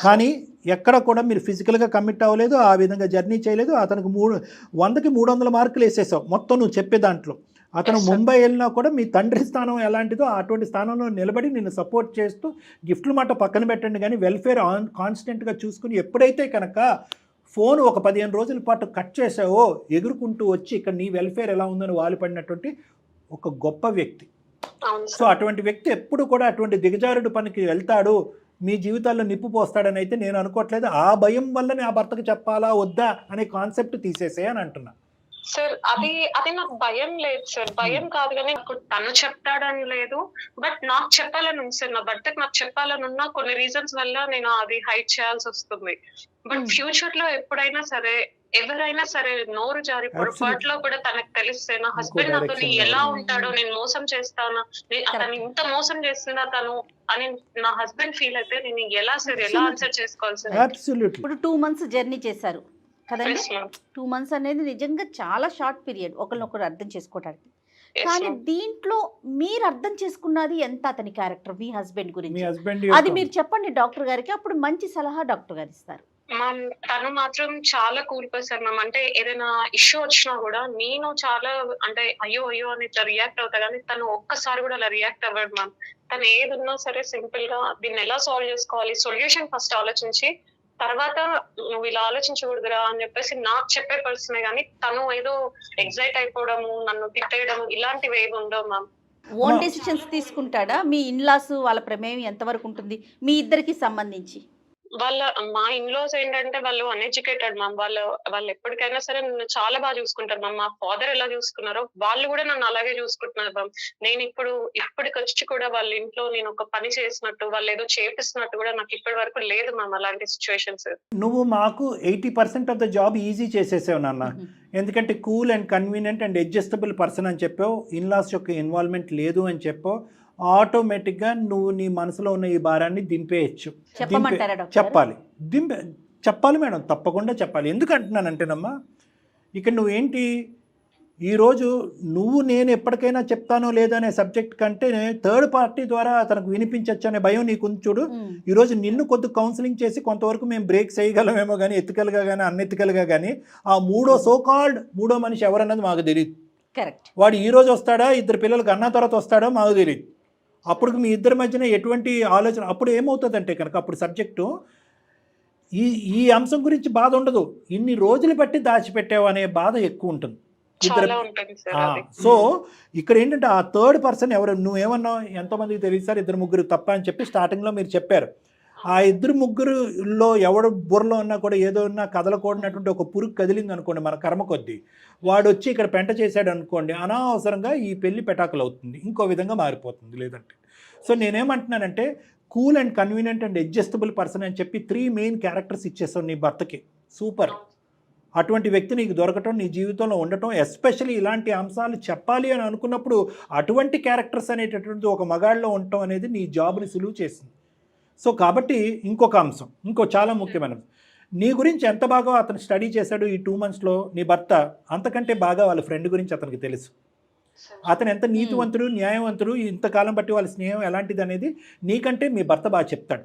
S2: కానీ ఎక్కడ కూడా మీరు ఫిజికల్గా కమిట్ అవ్వలేదు, ఆ విధంగా జర్నీ చేయలేదు. అతనికి 100కి 300 మార్కులు వేసేసావు మొత్తం నువ్వు చెప్పే దాంట్లో. అతను ముంబై వెళ్ళినా కూడా మీ తండ్రి స్థానం ఎలాంటిదో అటువంటి స్థానంలో నిలబడి నిన్ను సపోర్ట్ చేస్తూ గిఫ్ట్లు మాట పక్కన పెట్టండి కానీ వెల్ఫేర్ కాన్స్టెంట్గా చూసుకుని ఎప్పుడైతే కనుక ఫోన్ ఒక 15 రోజుల పాటు కట్ చేసావో ఎగురుకుంటూ వచ్చి ఇక్కడ నీ వెల్ఫేర్ ఎలా ఉందని వాళ్ళు పడినటువంటి ఒక గొప్ప వ్యక్తి.
S1: అవును
S2: సో
S1: సార్.
S2: అటువంటి వ్యక్తి ఎప్పుడు కూడా అటువంటి దిగజారుడు పనికి వెళ్తాడు, మీ జీవితాల్లో నిప్పు పోస్తాడని అయితే నేను అనుకోవట్లేదు. ఆ భయం వల్లనే ఆ భర్తకు చెప్పాలా వద్దా అనే కాన్సెప్ట్ తీసేసే అని అంటున్నా.
S1: సార్ అది నాకు భయం లేదు సార్, భయం కాదు కానీ నాకు తను చెప్తాడని లేదు, బట్ నాకు చెప్పాలని ఉంది సార్. నా భర్తకు నాకు చెప్పాలని ఉన్నా కొన్ని రీజన్స్ వల్ల నేను అది హైడ్ చేయాల్సి వస్తుంది. బట్ ఫ్యూచర్ లో ఎప్పుడైనా సరే ఎవరైనా సరే నోరు జారి పొరపాట్లో కూడా తనకు తెలిస్తే నా హస్బెండ్ నాతో ఎలా ఉంటాడో, నేను మోసం చేస్తానా, తను ఇంత మోసం చేస్తున్నా తను అని నా హస్బెండ్ ఫీల్ అయితే నేను ఎలా ఆన్సర్ చేసుకోవాలి సార్?
S2: అబ్సల్యూట్లీ.
S3: ఇప్పుడు 2 months జర్నీ చేశారు కదండి.
S1: Yes, ma'am.
S3: 2 months అనేది నిజంగా చాలా షార్ట్ పీరియడ్ ఒకరినొకరు అర్థం చేసుకోవడానికి.
S1: Yes,
S3: కానీ
S1: ma'am.
S3: దీంట్లో మీరు అర్థం చేసుకున్నది ఎంత అతని క్యారెక్టర్, మీ హస్బెండ్
S2: మీ
S3: గురించి
S2: హస్బెండ్
S3: అది మీరు చెప్పండి డాక్టర్ గారికి, అప్పుడు మంచి సలహా డాక్టర్ గారు ఇస్తారు.
S1: మ్యామ్ తను మాత్రం చాలా కూల్ పర్సన్ మ్యామ్. అంటే ఏదైనా ఇష్యూ వచ్చినా కూడా నేను చాలా అంటే అయ్యో అయ్యో అని ఇట్లా రియాక్ట్ అవుతా, కానీ తను ఒక్కసారి కూడా అలా రియాక్ట్ అవ్వడు మ్యామ్. తను ఏదున్నా సరే సింపుల్ గా దీన్ని ఎలా సాల్వ్ చేసుకోవాలి, సొల్యూషన్ ఫస్ట్ ఆలోచించి తర్వాత నువ్వు ఇలా ఆలోచించకూడదురా అని చెప్పేసి నాకు చెప్పే పర్సనే, కానీ తను ఏదో ఎగ్జైట్ అయిపోవడము, నన్ను తిట్టేయడం ఇలాంటివి ఏవి ఉండవు మ్యామ్.
S3: ఓన్ డెసిషన్స్ తీసుకుంటాడా? మీ ఇన్లాస్ వాళ్ళ ప్రమేయం ఎంతవరకు ఉంటుంది మీ ఇద్దరికి సంబంధించి?
S1: మా ఇన్లాస్ ఏంటంటే వాళ్ళు అన్ఎడ్యుకేటెడ్ మ్యామ్. వాళ్ళు ఎప్పటికైనా సరే నన్ను చాలా బాగా చూసుకుంటారు మ్యామ్. మా ఫాదర్ ఎలా చూసుకున్నారో వాళ్ళు కూడా నన్ను అలాగే చూసుకుంటున్నారు మ్యామ్. నేను ఇప్పటికొచ్చి కూడా వాళ్ళ ఇంట్లో నేను ఒక పని చేసినట్టు, వాళ్ళు ఏదో చేపిస్తున్నట్టు కూడా నాకు ఇప్పటి వరకు లేదు మ్యామ్ అలాంటి సిచ్యువేషన్స్.
S2: నువ్వు మాకు 80% ఆఫ్ ద జాబ్ ఈజీ చేసేసావు నాన్న. ఎందుకంటే cool and convenient and adjustable person అని చెప్పావు, ఇన్లాస్ యొక్క ఇన్వాల్వ్మెంట్ లేదు అని చెప్పావు. ఆటోమేటిక్గా నువ్వు నీ మనసులో ఉన్న ఈ భారాన్ని దింపేయచ్చు.
S3: చెప్పమంటారా డాక్టర్?
S2: చెప్పాలి మేడం, తప్పకుండా చెప్పాలి. ఎందుకు అంటున్నానంటేనమ్మా, ఇక్కడ నువ్వేంటి ఈరోజు నేను ఎప్పటికైనా చెప్తానో లేదనే సబ్జెక్ట్ కంటే థర్డ్ పార్టీ ద్వారా తనకు వినిపించచ్చు అనే భయం నీకు ఉంది చూడు. ఈరోజు నిన్ను కొద్ది కౌన్సిలింగ్ చేసి కొంతవరకు మేము బ్రేక్ చేయగలమేమో కానీ ఎత్తికలుగా కానీ అన్ఎత్తికలుగా కానీ ఆ మూడో మనిషి ఎవరన్నది మాకు తెలియదు.
S3: కరెక్ట్.
S2: వాడు ఈరోజు వస్తాడా, 2 పిల్లలకు అన్న తర్వాత వస్తాడో మాకు తెలియదు. అప్పుడు మీ ఇద్దరి మధ్యన ఎటువంటి ఆలోచన, అప్పుడు ఏమవుతుందంటే కనుక అప్పుడు సబ్జెక్టు ఈ అంశం గురించి బాధ ఉండదు, ఇన్ని రోజులు బట్టి దాచిపెట్టావు అనే బాధ ఎక్కువ ఉంటుంది. సో ఇక్కడ ఏంటంటే ఆ థర్డ్ పర్సన్ ఎవరు, నువ్వేమన్నావు ఎంతోమందికి తెలియదు సార్ 2-3 తప్ప అని చెప్పి స్టార్టింగ్లో మీరు చెప్పారు. ఆ 2-3లో ఎవడు బుర్రలో ఉన్నా కూడా ఏదో ఉన్నా కదలకూడనటువంటి ఒక పురుగు కదిలింది అనుకోండి మన కర్మ కొద్దీ, వాడు వచ్చి ఇక్కడ పెంట చేశాడు అనుకోండి, అనవసరంగా ఈ పెళ్లి పెటాకులు అవుతుంది, ఇంకో విధంగా మారిపోతుంది లేదంటే. సో నేనేమంటున్నానంటే cool and convenient and adjustable person అని చెప్పి 3 మెయిన్ క్యారెక్టర్స్ ఇచ్చేస్తావు నీ భర్తకి. సూపర్. అటువంటి వ్యక్తి నీకు దొరకటం, నీ జీవితంలో ఉండటం, ఎస్పెషల్లీ ఇలాంటి అంశాలు చెప్పాలి అని అనుకున్నప్పుడు అటువంటి క్యారెక్టర్స్ అనేటటువంటి ఒక మగాళ్ళలో ఉండటం అనేది నీ జాబ్ని సులువు చేసింది. సో కాబట్టి ఇంకొక అంశం, చాలా ముఖ్యమైన, నీ గురించి ఎంత బాగా అతను స్టడీ చేశాడు ఈ 2 monthsలో నీ భర్త, అంతకంటే బాగా వాళ్ళ ఫ్రెండ్ గురించి అతనికి తెలుసు. అతను ఎంత నీతివంతుడు, న్యాయవంతుడు, ఇంతకాలం బట్టి వాళ్ళ స్నేహం ఎలాంటిది అనేది నీకంటే మీ భర్త బాగా చెప్తాడు.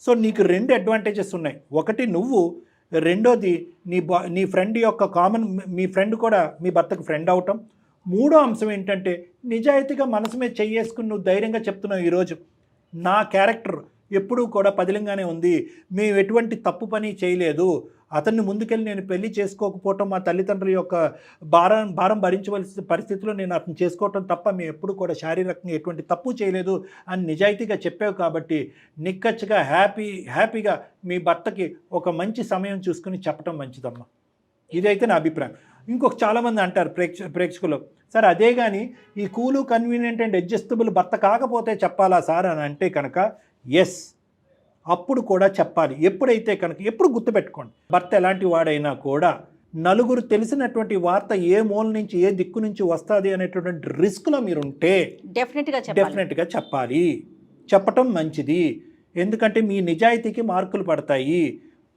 S2: సో నీకు 2 అడ్వాంటేజెస్ ఉన్నాయి. ఒకటి నువ్వు, రెండోది నీ ఫ్రెండ్ యొక్క మీ ఫ్రెండ్ కూడా మీ భర్తకు ఫ్రెండ్ అవటం. మూడో అంశం ఏంటంటే నిజాయితీగా మనసు మీద చెయ్యేసుకుని నువ్వు ధైర్యంగా చెప్తున్నావు, ఈరోజు నా క్యారెక్టర్ ఎప్పుడూ కూడా పదిలంగానే ఉంది, మేము ఎటువంటి తప్పు పని చేయలేదు, అతన్ని ముందుకెళ్ళి నేను పెళ్లి చేసుకోకపోవటం, మా తల్లిదండ్రుల యొక్క భారం భరించవలసిన పరిస్థితిలో నేను అతను చేసుకోవటం తప్ప మేము ఎప్పుడు కూడా శారీరకంగా ఎటువంటి తప్పు చేయలేదు అని నిజాయితీగా చెప్పావు. కాబట్టి నిక్కచ్చిగా హ్యాపీగా మీ భర్తకి ఒక మంచి సమయం చూసుకుని చెప్పటం మంచిదమ్మా. ఇదైతే నా అభిప్రాయం. ఇంకొక చాలామంది అంటారు ప్రేక్షకులు, సార్ అదే కానీ ఈ కూలు కన్వీనియంట్ అండ్ అడ్జస్టబుల్ భర్త కాకపోతే చెప్పాలా సార్ అని అంటే కనుక ఎస్, అప్పుడు కూడా చెప్పాలి. ఎప్పుడైతే కనుక ఎప్పుడు గుర్తుపెట్టుకోండి, భర్త ఎలాంటి వాడైనా కూడా నలుగురు తెలిసినటువంటి వార్త ఏ మూల నుంచి ఏ దిక్కు నుంచి వస్తుంది అనేటటువంటి రిస్క్లో మీరుంటే డెఫినెట్గా చెప్పాలి. చెప్పటం మంచిది, ఎందుకంటే మీ నిజాయితీకి మార్కులు పడతాయి.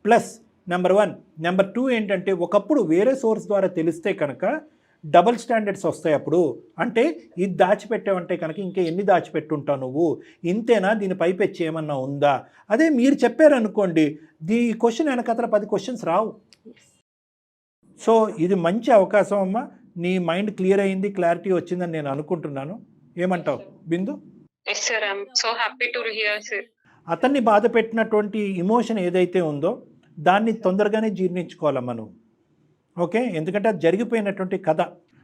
S2: Plus number 1. నెంబర్ 2 ఏంటంటే ఒకప్పుడు వేరే సోర్స్ ద్వారా తెలిస్తే కనుక డబుల్ స్టాండర్డ్స్ వస్తాయి. అప్పుడు అంటే ఇది దాచిపెట్టావంటే కనుక ఇంకా ఎన్ని దాచిపెట్టుంటావు నువ్వు, ఇంతేనా, దీని పైపెచ్చి ఏమన్నా ఉందా, అదే మీరు చెప్పారనుకోండి ఈ క్వశ్చన్ వెనకతల 10 క్వశ్చన్స్ రావు. సో ఇది మంచి అవకాశం అమ్మా. నీ మైండ్ క్లియర్ అయింది, క్లారిటీ వచ్చిందని నేను అనుకుంటున్నాను. ఏమంటావు బిందు?
S1: Yes sir, I'm so happy to hear sir.
S2: అతన్ని బాధ పెట్టినటువంటి ఇమోషన్ ఏదైతే ఉందో దాన్ని తొందరగానే జీర్ణించుకోవాలమ్మా నువ్వు. ఓకే, ఎందుకంటే అది జరిగిపోయినటువంటి కథ.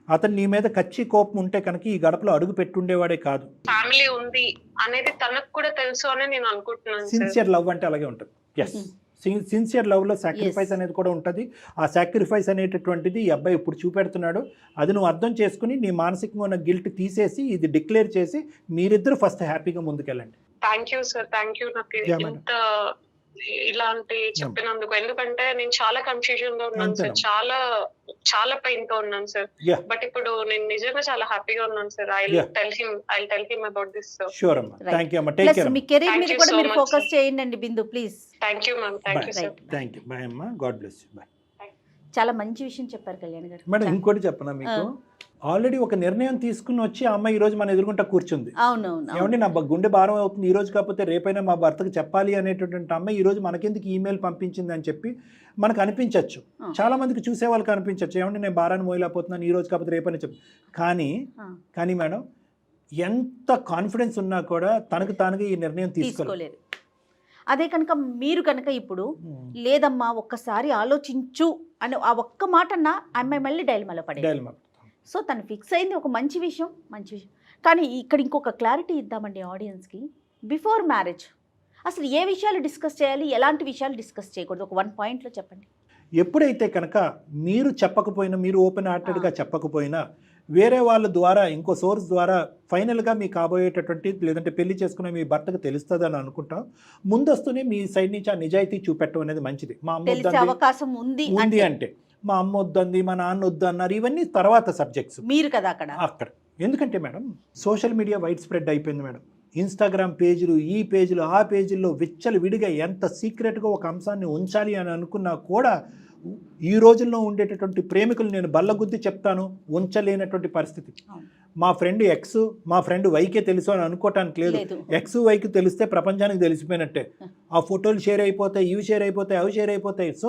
S2: అతను నీ మీద కచ్చి కోపం ఉంటే కనుక ఈ గడపలో అడుగు పెట్టుండేవాడే కాదు.
S1: ఫ్యామిలీ ఉంది అనేది తనకు కూడా తెలుసు అని నేను అనుకుంటున్నాను సార్.
S2: సిన్సియర్ లవ్ అంటే అలాగే ఉంటుంది. ఎస్, సిన్సియర్ లవ్లో సాక్రిఫైస్ అనేది కూడా ఉంటుంది. ఆ సాక్రిఫైస్ అనేటటువంటిది ఈ అబ్బాయి ఇప్పుడు చూపెడుతున్నాడు. అది నువ్వు అర్థం చేసుకుని నీ మానసికంగా ఉన్న గిల్ట్ తీసేసి ఇది డిక్లేర్ చేసి మీరిద్దరు ఫస్ట్ హ్యాపీగా ముందుకెళ్ళండి.
S1: Thank you sir, thank you నాకు
S2: Yeah, madam.
S1: ఇంత ఇలాంటి చెప్పినందుకు. ఎందుకంటే నేను చాలా కన్ఫ్యూజన్ లో ఉన్నాను సార్, చాలా పెయిన్ తో ఉన్నాను సార్.
S2: Yeah.
S1: బట్ ఇప్పుడు నేను నిజంగా చాలా హ్యాపీగా ఉన్నాను sir. I
S2: Yeah.
S1: Tell him about this sir.
S2: Sure అమ్మా,
S3: Right.
S2: థ్యాంక్ యూ అమ్మా, టేక్
S3: ప్లస్
S2: కేర్.
S3: మీ కెరీర్
S1: Thank
S3: మీద
S1: you
S3: కూడా
S1: so
S3: మీరు
S1: much,
S3: ఫోకస్
S1: sir.
S3: చేయండి Bindu please.
S1: Thank you ma'am, thank you sir.
S2: Thank you, bye అమ్మా, God bless you, bye.
S3: చాలా మంచి విషయం చెప్పారు కళ్యాణ్ గారు.
S2: మేడం ఇంకోటి చెప్పనా మీకు, ఆల్రెడీ ఒక నిర్ణయం తీసుకుని వచ్చి ఆ అమ్మాయి ఈ రోజు మన ఎదురుకుంటా కూర్చుంది.
S3: అవునవును.
S2: ఏమండి నా గుండె భారం అవుతుంది, ఈ రోజు కాకపోతే రేపైనా మా భర్తకు చెప్పాలి అనేటటువంటి అమ్మాయి ఈ రోజు మనకెందుకు ఈమెయిల్ పంపించింది అని చెప్పి మనకు అనిపించవచ్చు. చాలా మందికి చూసే వాళ్ళకి అనిపించవచ్చు, ఏమండి నేను భారాన్ని మోయలేకపోతున్నాను, ఈ రోజు కాకపోతే రేపైనా చెప్పు. కానీ మేడం ఎంత కాన్ఫిడెన్స్ ఉన్నా కూడా తనకు తానుగా ఈ నిర్ణయం తీసుకోలేదు.
S3: అదే కనుక మీరు కనుక ఇప్పుడు లేదమ్మా ఒక్కసారి ఆలోచించు అని ఆ ఒక్క మాట అన్నా అమ్మాయి మళ్ళీ డైలమాలో పడేది. సో తను ఫిక్స్ అయింది ఒక మంచి విషయం. కానీ ఇక్కడ ఇంకొక క్లారిటీ ఇద్దామండి ఆడియన్స్కి. బిఫోర్ మ్యారేజ్ అసలు ఏ విషయాలు డిస్కస్ చేయాలి, ఎలాంటి విషయాలు డిస్కస్ చేయకూడదు, ఒక 1 పాయింట్లో చెప్పండి.
S2: ఎప్పుడైతే కనుక మీరు చెప్పకపోయినా, మీరు ఓపెన్ హార్టెడ్గా చెప్పకపోయినా, వేరే వాళ్ళ ద్వారా ఇంకో సోర్స్ ద్వారా ఫైనల్గా మీకు కాబోయేటటువంటి లేదంటే పెళ్లి చేసుకునే మీ భర్తకు తెలుస్తుందని అనుకుంటాం, ముందస్తునే మీ సైడ్ నుంచి ఆ నిజాయితీ చూపెట్టడం అనేది మంచిది. మా అమ్మ
S3: తెలిసే అవకాశం ఉంది
S2: అంటే మా అమ్మ వద్దంది, మా నాన్న వద్దు అన్నారు, ఇవన్నీ తర్వాత సబ్జెక్ట్స్.
S3: మీరు కదా అక్కడ.
S2: ఎందుకంటే madam social media wide spread అయిపోయింది మేడం. ఇన్స్టాగ్రామ్ పేజీలు, ఈ పేజీలు, ఆ పేజీల్లో విచ్చలు విడిగా ఎంత సీక్రెట్గా ఒక అంశాన్ని ఉంచాలి అని అనుకున్నా కూడా ఈ రోజుల్లో ఉండేటటువంటి ప్రేమికులు నేను బల్లగుద్ది చెప్తాను ఉంచలేనటువంటి పరిస్థితి. మా ఫ్రెండ్ ఎక్స్ మా ఫ్రెండ్ వైకే తెలుసు అని అనుకోవటానికి లేదు. ఎక్స్ వైకి తెలిస్తే ప్రపంచానికి తెలిసిపోయినట్టే. ఆ ఫోటోలు షేర్ అయిపోతాయి, ఇవి షేర్ అయిపోతాయి, అవి షేర్ అయిపోతాయి. సో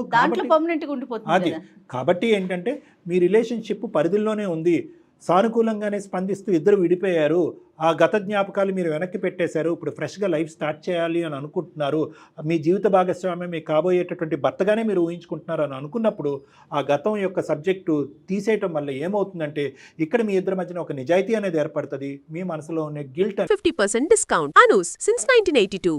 S2: అది కాబట్టి ఏంటంటే మీ రిలేషన్షిప్ పరిధిలోనే ఉంది. సానుకూలంగానే స్పందిస్తూ ఇద్దరు విడిపోయారు. ఆ గత జ్ఞాపకాలు మీరు వెనక్కి పెట్టేశారు. ఇప్పుడు ఫ్రెష్గా లైఫ్ స్టార్ట్ చేయాలి అని అనుకుంటున్నారు. మీ జీవిత భాగస్వామ్యం మీకు కాబోయేటటువంటి భర్తగానే మీరు ఊహించుకుంటున్నారు అని అనుకున్నప్పుడు ఆ గతం యొక్క సబ్జెక్టు తీసేయటం వల్ల ఏమవుతుందంటే ఇక్కడ మీ ఇద్దరి మధ్యన ఒక నిజాయితీ అనేది ఏర్పడుతుంది. మీ మనసులో ఉన్న గిల్ట్
S4: 50% discount. Anus since 1982.